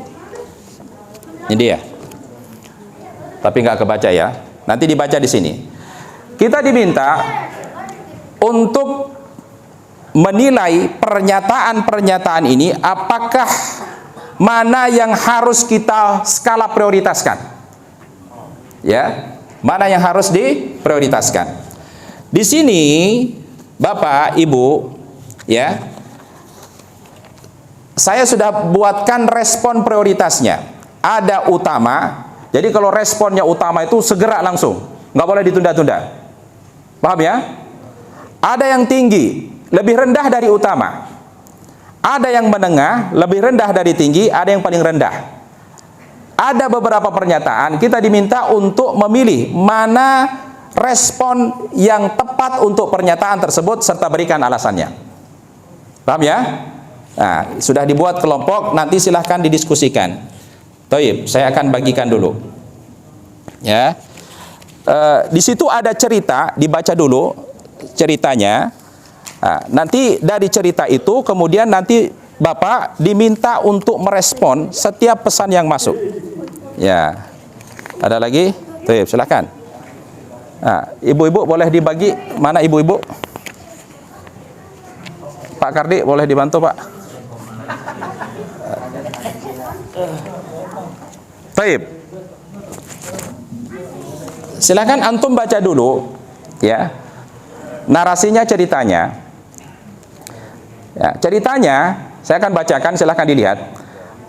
Ini dia. Tapi nggak kebaca ya. Nanti dibaca di sini. Kita diminta untuk menilai pernyataan-pernyataan ini, apakah mana yang harus kita skala prioritaskan. Ya, mana yang harus diprioritaskan. Di sini Bapak, Ibu, ya, saya sudah buatkan respon prioritasnya. Ada utama. Jadi kalau responnya utama itu segera langsung, nggak boleh ditunda-tunda. Paham ya? Ada yang tinggi, lebih rendah dari utama. Ada yang menengah, lebih rendah dari tinggi, ada yang paling rendah. Ada beberapa pernyataan kita diminta untuk memilih mana respon yang tepat untuk pernyataan tersebut serta berikan alasannya. Paham ya? Nah, sudah dibuat kelompok, nanti silahkan didiskusikan. Taib, saya akan bagikan dulu. Ya, di situ ada cerita, dibaca dulu ceritanya. Nah, nanti dari cerita itu kemudian nanti Bapak diminta untuk merespon setiap pesan yang masuk. Ya, ada lagi? Taib, silahkan. Nah, ibu-ibu boleh dibagi, mana ibu-ibu? Pak Kardi boleh dibantu, Pak? Taib. Silakan antum baca dulu, ya. Narasinya, ceritanya. Ya, ceritanya saya akan bacakan, silahkan dilihat.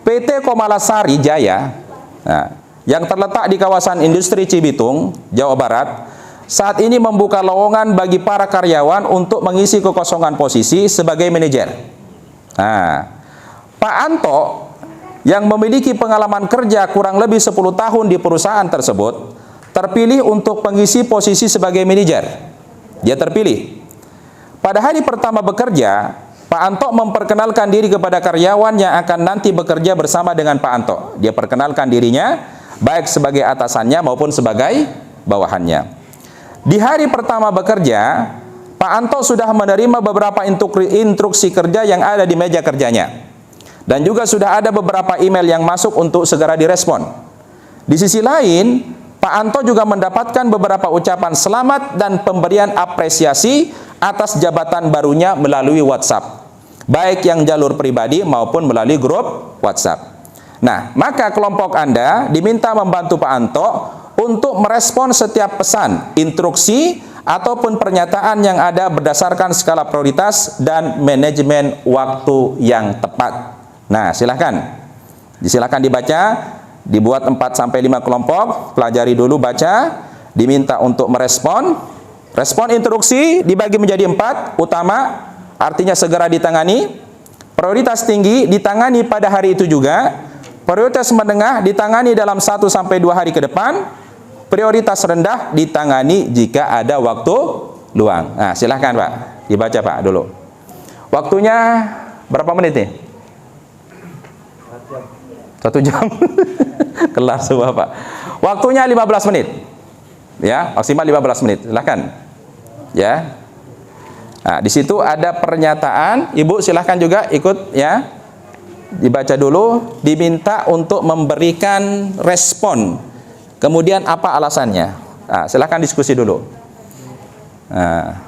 PT Komalasari Jaya, nah, yang terletak di kawasan industri Cibitung, Jawa Barat, saat ini membuka lowongan bagi para karyawan untuk mengisi kekosongan posisi sebagai manajer. Nah, Pak Anto yang memiliki pengalaman kerja kurang lebih 10 tahun di perusahaan tersebut terpilih untuk mengisi posisi sebagai manajer. Dia terpilih. Pada hari pertama bekerja, Pak Anto memperkenalkan diri kepada karyawan yang akan nanti bekerja bersama dengan Pak Anto. Dia perkenalkan dirinya baik sebagai atasannya maupun sebagai bawahannya. Di hari pertama bekerja, Pak Anto sudah menerima beberapa instruksi kerja yang ada di meja kerjanya. Dan juga sudah ada beberapa email yang masuk untuk segera direspon. Di sisi lain, Pak Anto juga mendapatkan beberapa ucapan selamat dan pemberian apresiasi atas jabatan barunya melalui WhatsApp, baik yang jalur pribadi maupun melalui grup WhatsApp. Nah, maka kelompok Anda diminta membantu Pak Anto untuk merespon setiap pesan, instruksi, ataupun pernyataan yang ada berdasarkan skala prioritas dan manajemen waktu yang tepat. Nah, silakan dibaca, dibuat 4-5 kelompok, pelajari dulu, baca, diminta untuk merespon. Respon instruksi dibagi menjadi 4, utama, artinya segera ditangani, prioritas tinggi ditangani pada hari itu juga, prioritas menengah ditangani dalam 1-2 hari ke depan, prioritas rendah ditangani jika ada waktu luang. Nah, silahkan Pak, dibaca Pak dulu. Waktunya berapa menit nih? 1 jam. Kelar semua Pak. Waktunya 15 menit. Ya, maksimal 15 menit. Silahkan. Ya. Nah, di situ ada pernyataan. Ibu silahkan juga ikut ya. Dibaca dulu. Diminta untuk memberikan respon. Kemudian apa alasannya? Nah, silahkan diskusi dulu. Nah,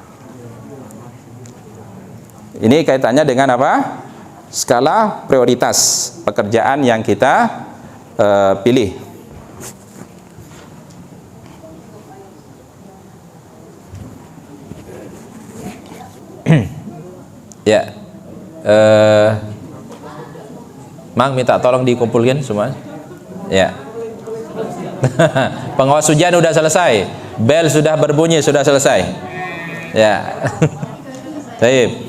ini kaitannya dengan apa? Skala prioritas pekerjaan yang kita pilih. Ya, Mang minta tolong dikumpulkan semua. Ya. Pengawas ujian sudah selesai, bel sudah berbunyi, sudah selesai. Ya. Baik.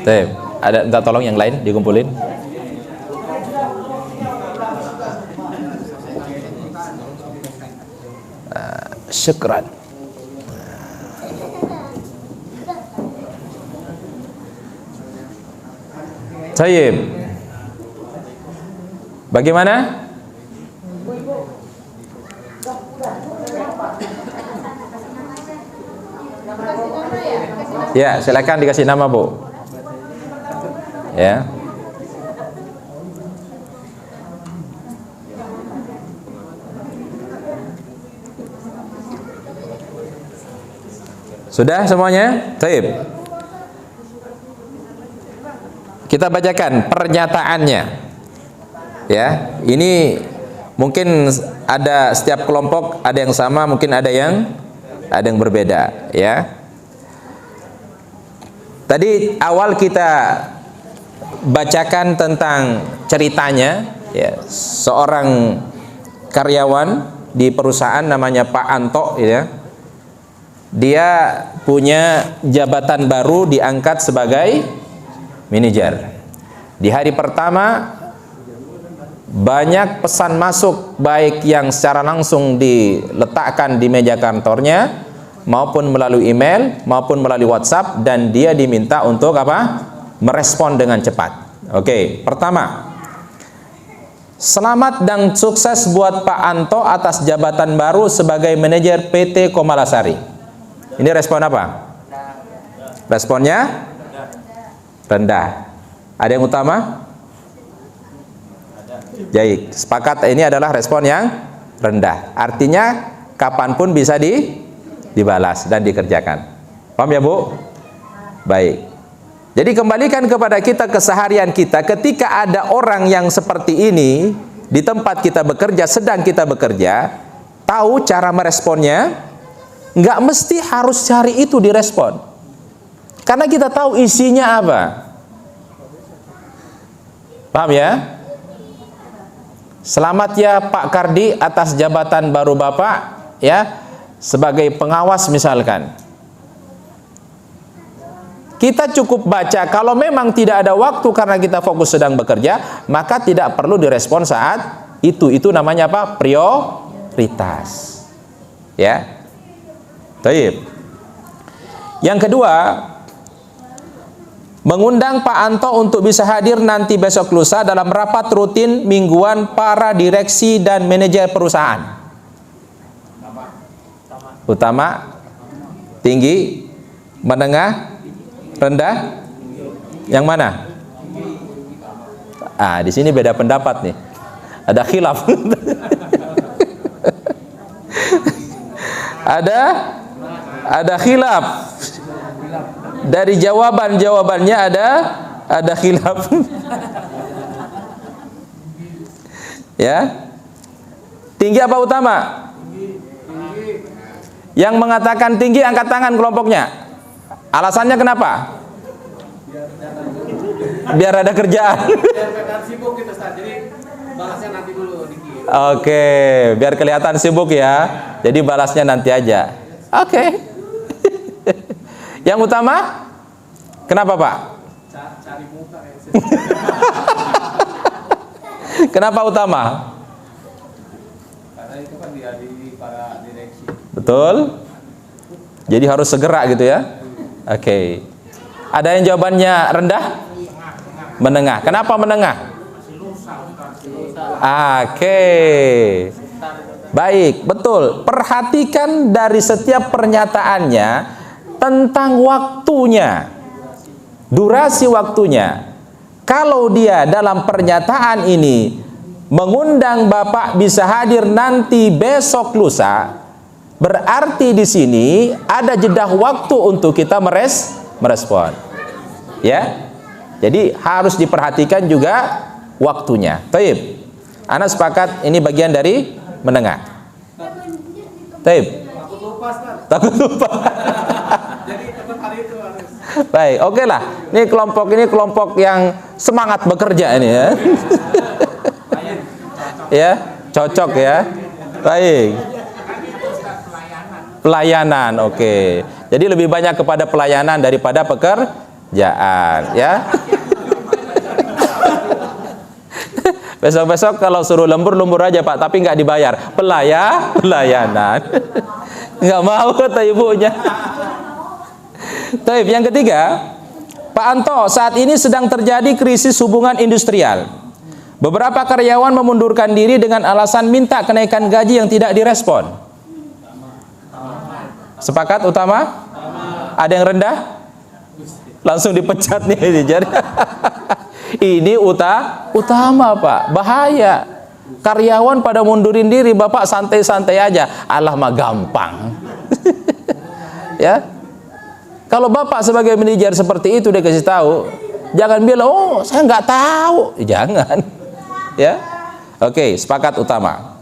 Baik. Ada minta tolong yang lain dikumpulin. Syukran. Baik. Bagaimana? Ya, silakan dikasih nama, Bu. Ya. Sudah semuanya? Baik. Kita bacakan pernyataannya. Ya, ini mungkin ada setiap kelompok ada yang sama, mungkin ada yang berbeda, ya. Tadi awal kita bacakan tentang ceritanya, ya, seorang karyawan di perusahaan namanya Pak Anto, ya. Dia punya jabatan baru, diangkat sebagai manajer. Di hari pertama banyak pesan masuk, baik yang secara langsung diletakkan di meja kantornya maupun melalui email maupun melalui WhatsApp, dan dia diminta untuk apa? Merespon dengan cepat. Oke, pertama, selamat dan sukses buat Pak Anto atas jabatan baru sebagai manajer PT Komalasari. Ini respon apa? Responnya rendah. Ada yang utama? Baik, sepakat ini adalah respon yang rendah. Artinya kapanpun bisa dibalas dan dikerjakan. Paham ya, Bu? Baik. Jadi kembalikan kepada kita keseharian kita, ketika ada orang yang seperti ini di tempat kita bekerja, sedang kita bekerja, tahu cara meresponnya, nggak mesti harus cari itu direspon. Karena kita tahu isinya apa. Paham ya? Selamat ya Pak Kardi atas jabatan baru Bapak, ya, sebagai pengawas misalkan. Kita cukup baca. Kalau memang tidak ada waktu karena kita fokus sedang bekerja, maka tidak perlu direspon saat itu. Itu namanya apa? Prioritas. Ya. Baik. Yang kedua, mengundang Pak Anto untuk bisa hadir nanti besok lusa dalam rapat rutin mingguan para direksi dan manajer perusahaan. Utama, tinggi, menengah, rendah, yang mana? Ah, di sini beda pendapat nih. Ada khilaf. Ada khilaf. Dari jawabannya ada khilaf. Ya. Tinggi apa utama? Yang mengatakan tinggi angkat tangan kelompoknya. Alasannya kenapa? Biar ada kerjaan. Jadi balasnya nanti dulu dikit. Oke, biar kelihatan sibuk ya. Jadi balasnya nanti aja. Oke. Yang utama? Kenapa, Pak? Cari muka. Kenapa utama? Karena itu kan dihadiri para direksi. Betul. Jadi harus segera gitu ya. Oke. Ada yang jawabannya rendah? Menengah. Kenapa menengah? Oke. Baik, betul. Perhatikan dari setiap pernyataannya tentang waktunya. Durasi waktunya. Kalau dia dalam pernyataan ini mengundang Bapak bisa hadir nanti besok lusa, berarti di sini ada jeda waktu untuk kita merespon. Ya. Jadi harus diperhatikan juga waktunya. Taib. Ana sepakat ini bagian dari menengah. Taib. Takut lupa. Jadi tetap hari itu harus. Baik, oke lah. Ini kelompok yang semangat bekerja ini ya. Ya, cocok ya. Baik. Pelayanan, oke. Jadi lebih banyak kepada pelayanan daripada pekerjaan, ya. Besok-besok kalau suruh lembur aja Pak, tapi nggak dibayar. Pelayanan. Nggak mau kata ibunya. Taib. Yang ketiga, Pak Anto, saat ini sedang terjadi krisis hubungan industrial. Beberapa karyawan memundurkan diri dengan alasan minta kenaikan gaji yang tidak direspon. Sepakat utama? Ada yang rendah? Langsung dipecat nih. Jadi ini utama Pak, bahaya. Karyawan pada mundurin diri, Bapak santai-santai aja. Alah mah gampang. Ya. Kalau Bapak sebagai manajer seperti itu dia kasih tahu, jangan bilang, "Oh, saya nggak tahu." Jangan. Ya. Oke, sepakat utama.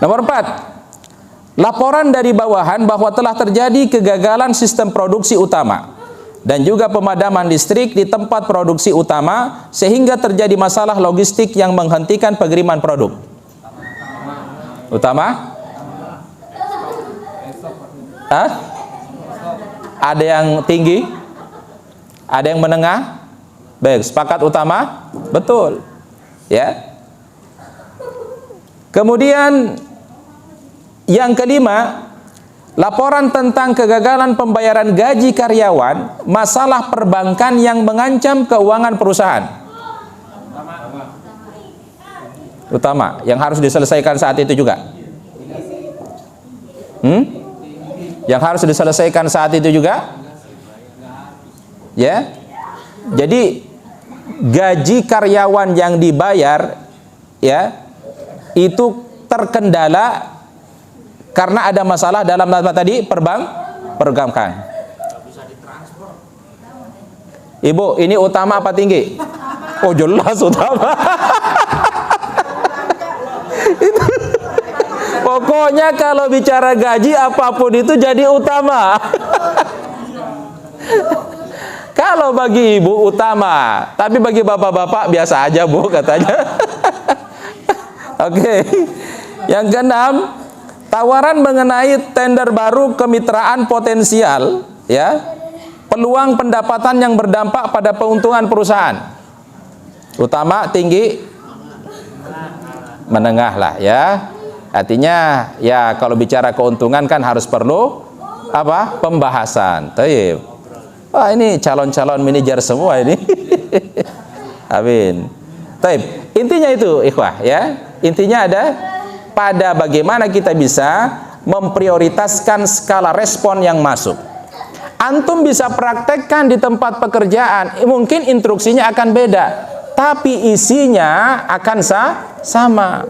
Nomor 4. Laporan dari bawahan bahwa telah terjadi kegagalan sistem produksi utama dan juga pemadaman listrik di tempat produksi utama sehingga terjadi masalah logistik yang menghentikan pengiriman produk. Utama? Hah? Ada yang tinggi? Ada yang menengah? Baik, sepakat utama? Betul. Ya. Kemudian yang kelima, laporan tentang kegagalan pembayaran gaji karyawan, masalah perbankan yang mengancam keuangan perusahaan. Utama, yang harus diselesaikan saat itu juga. Yang harus diselesaikan saat itu juga. Ya. Jadi gaji karyawan yang dibayar ya itu terkendala karena ada masalah dalam apa tadi perbankan. Ibu, ini utama apa tinggi? Oh jelas utama. Pokoknya kalau bicara gaji apapun itu jadi utama. Kalau bagi ibu utama, tapi bagi bapak-bapak biasa aja Bu katanya. Oke. Yang keenam, tawaran mengenai tender baru kemitraan potensial, ya, peluang pendapatan yang berdampak pada keuntungan perusahaan. Utama, tinggi, menengah lah ya. Artinya ya kalau bicara keuntungan kan harus perlu apa? Pembahasan. Taib. Wah ini calon-calon manajer semua ini. Amin. Taib. Intinya itu ikhwah ya. Intinya ada pada bagaimana kita bisa memprioritaskan skala respon yang masuk. Antum bisa praktekkan di tempat pekerjaan, mungkin instruksinya akan beda. tapi isinya akan sama.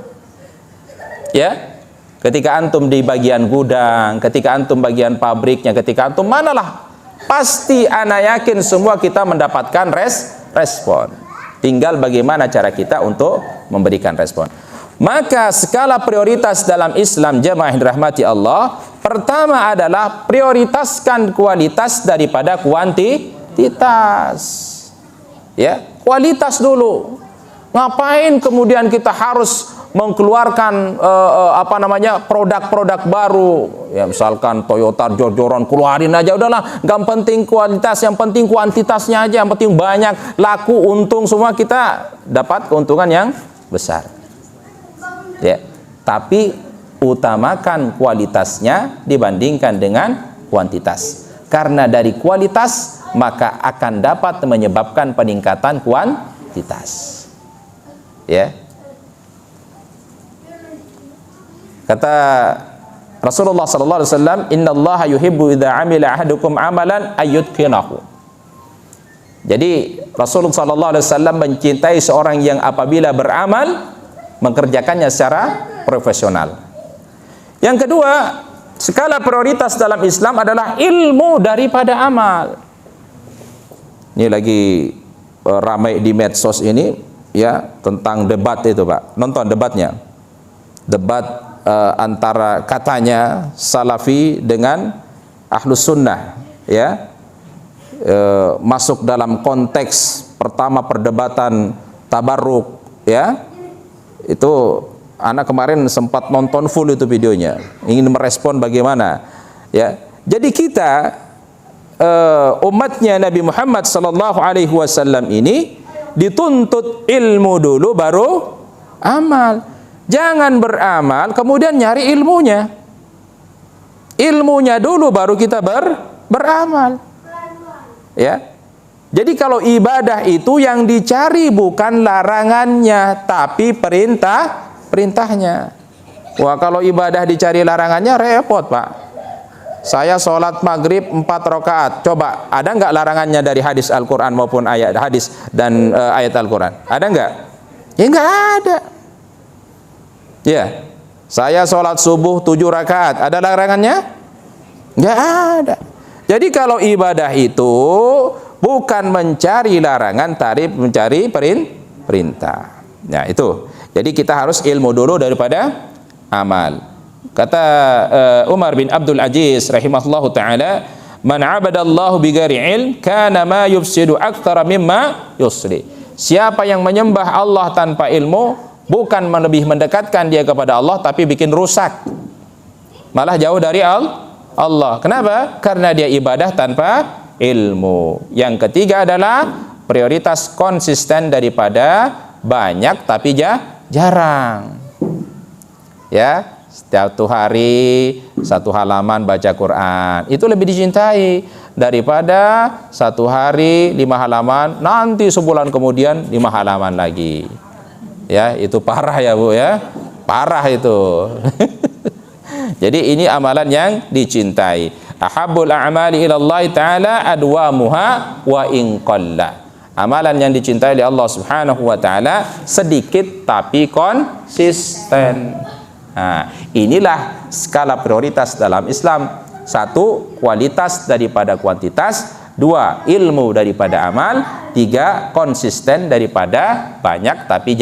Ya, ketika antum di bagian gudang, ketika antum bagian pabriknya, ketika antum manalah, pasti ana yakin semua kita mendapatkan respon. Tinggal bagaimana cara kita untuk memberikan respon. Maka skala prioritas dalam Islam, jamaah yang dirahmati Allah, pertama adalah prioritaskan kualitas daripada kuantitas. Ya, kualitas dulu. Ngapain kemudian kita harus mengeluarkan produk-produk baru? Ya, misalkan Toyota jor-joran, keluarin aja udahlah, nggak penting kualitas, yang penting kuantitasnya aja, yang penting banyak, laku, untung, semua kita dapat keuntungan yang besar. Ya, tapi utamakan kualitasnya dibandingkan dengan kuantitas. Karena dari kualitas maka akan dapat menyebabkan peningkatan kuantitas. Ya. Kata Rasulullah sallallahu alaihi wasallam, "Innallaha yuhibbu idza 'amila ahadukum 'amalan ayyutqinahu." Jadi Rasulullah sallallahu alaihi wasallam mencintai seorang yang apabila beramal mengerjakannya secara profesional. Yang kedua, skala prioritas dalam Islam adalah ilmu daripada amal. Ini lagi ramai di medsos ini, ya, tentang debat itu, Pak. Nonton debatnya. Debat antara katanya Salafi dengan Ahlus Sunnah, ya. Masuk dalam konteks pertama perdebatan tabarruk, ya. Itu anak kemarin sempat nonton full itu videonya, ingin merespon bagaimana, ya. Jadi kita umatnya Nabi Muhammad sallallahu alaihi wasallam ini dituntut ilmu dulu baru amal. Jangan beramal kemudian nyari ilmunya. Ilmunya dulu baru kita beramal. Ya. Jadi kalau ibadah itu yang dicari bukan larangannya, tapi perintahnya. Wah, kalau ibadah dicari larangannya repot, Pak. Saya sholat maghrib 4 rakaat. Coba, ada nggak larangannya dari hadis Al-Quran maupun ayat hadis dan ayat Al-Quran? Ada nggak? Ya nggak ada. Ya, saya sholat subuh 7 rakaat. Ada larangannya? Nggak ada. Jadi kalau ibadah itu bukan mencari larangan, tapi mencari perintah. Nah, itu. Jadi kita harus ilmu dulu daripada amal. Kata Umar bin Abdul Aziz rahimahullahu taala, "Man 'abadallahu bighairi ilm kana ma yufsidu aktsara mimma yusli." Siapa yang menyembah Allah tanpa ilmu, bukan lebih mendekatkan dia kepada Allah, tapi bikin rusak. Malah jauh dari Allah. Kenapa? Karena dia ibadah tanpa ilmu. Yang ketiga adalah prioritas konsisten daripada banyak tapi jarang. Ya, setiap hari 1 halaman baca Quran, itu lebih dicintai daripada 1 hari 5 halaman, nanti sebulan kemudian 5 halaman lagi. Ya, itu parah ya, Bu, ya. Parah itu. Jadi ini amalan yang dicintai. Ahabbul a'mali ilallah ta'ala adwamuha wa in qalla. Amalan yang dicintai oleh Allah Subhanahu wa taala sedikit tapi konsisten. Nah, inilah skala prioritas dalam Islam. 1, kualitas daripada kuantitas. 2, ilmu daripada amal. 3, konsisten daripada banyak tapi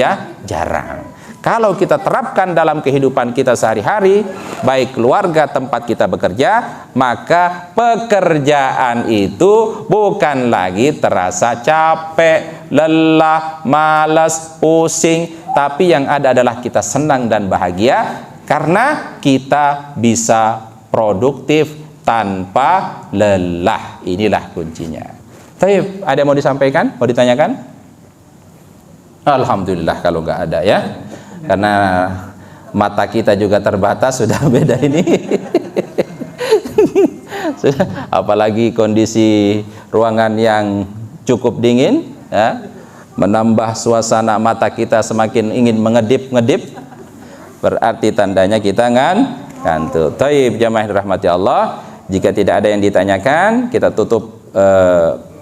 jarang. Kalau kita terapkan dalam kehidupan kita sehari-hari, baik keluarga tempat kita bekerja, maka pekerjaan itu bukan lagi terasa capek, lelah, malas, pusing, tapi yang ada adalah kita senang dan bahagia karena kita bisa produktif tanpa lelah. Inilah kuncinya. Tapi ada yang mau disampaikan? Mau ditanyakan? Alhamdulillah kalau nggak ada, ya. Karena mata kita juga terbatas, sudah beda ini. Apalagi kondisi ruangan yang cukup dingin, ya, menambah suasana mata kita semakin ingin mengedip-ngedip, berarti tandanya kita ngantuk. Taib, jamaah rahmati Allah. Jika tidak ada yang ditanyakan, kita tutup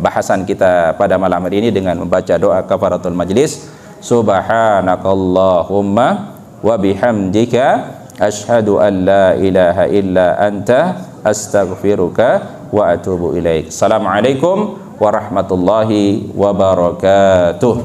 bahasan kita pada malam hari ini dengan membaca doa kafaratul majlis. Subhanakallahumma wa bihamdika asyhadu an la ilaha illa anta astaghfiruka wa atubu ilaik. Assalamualaikum warahmatullahi wabarakatuh.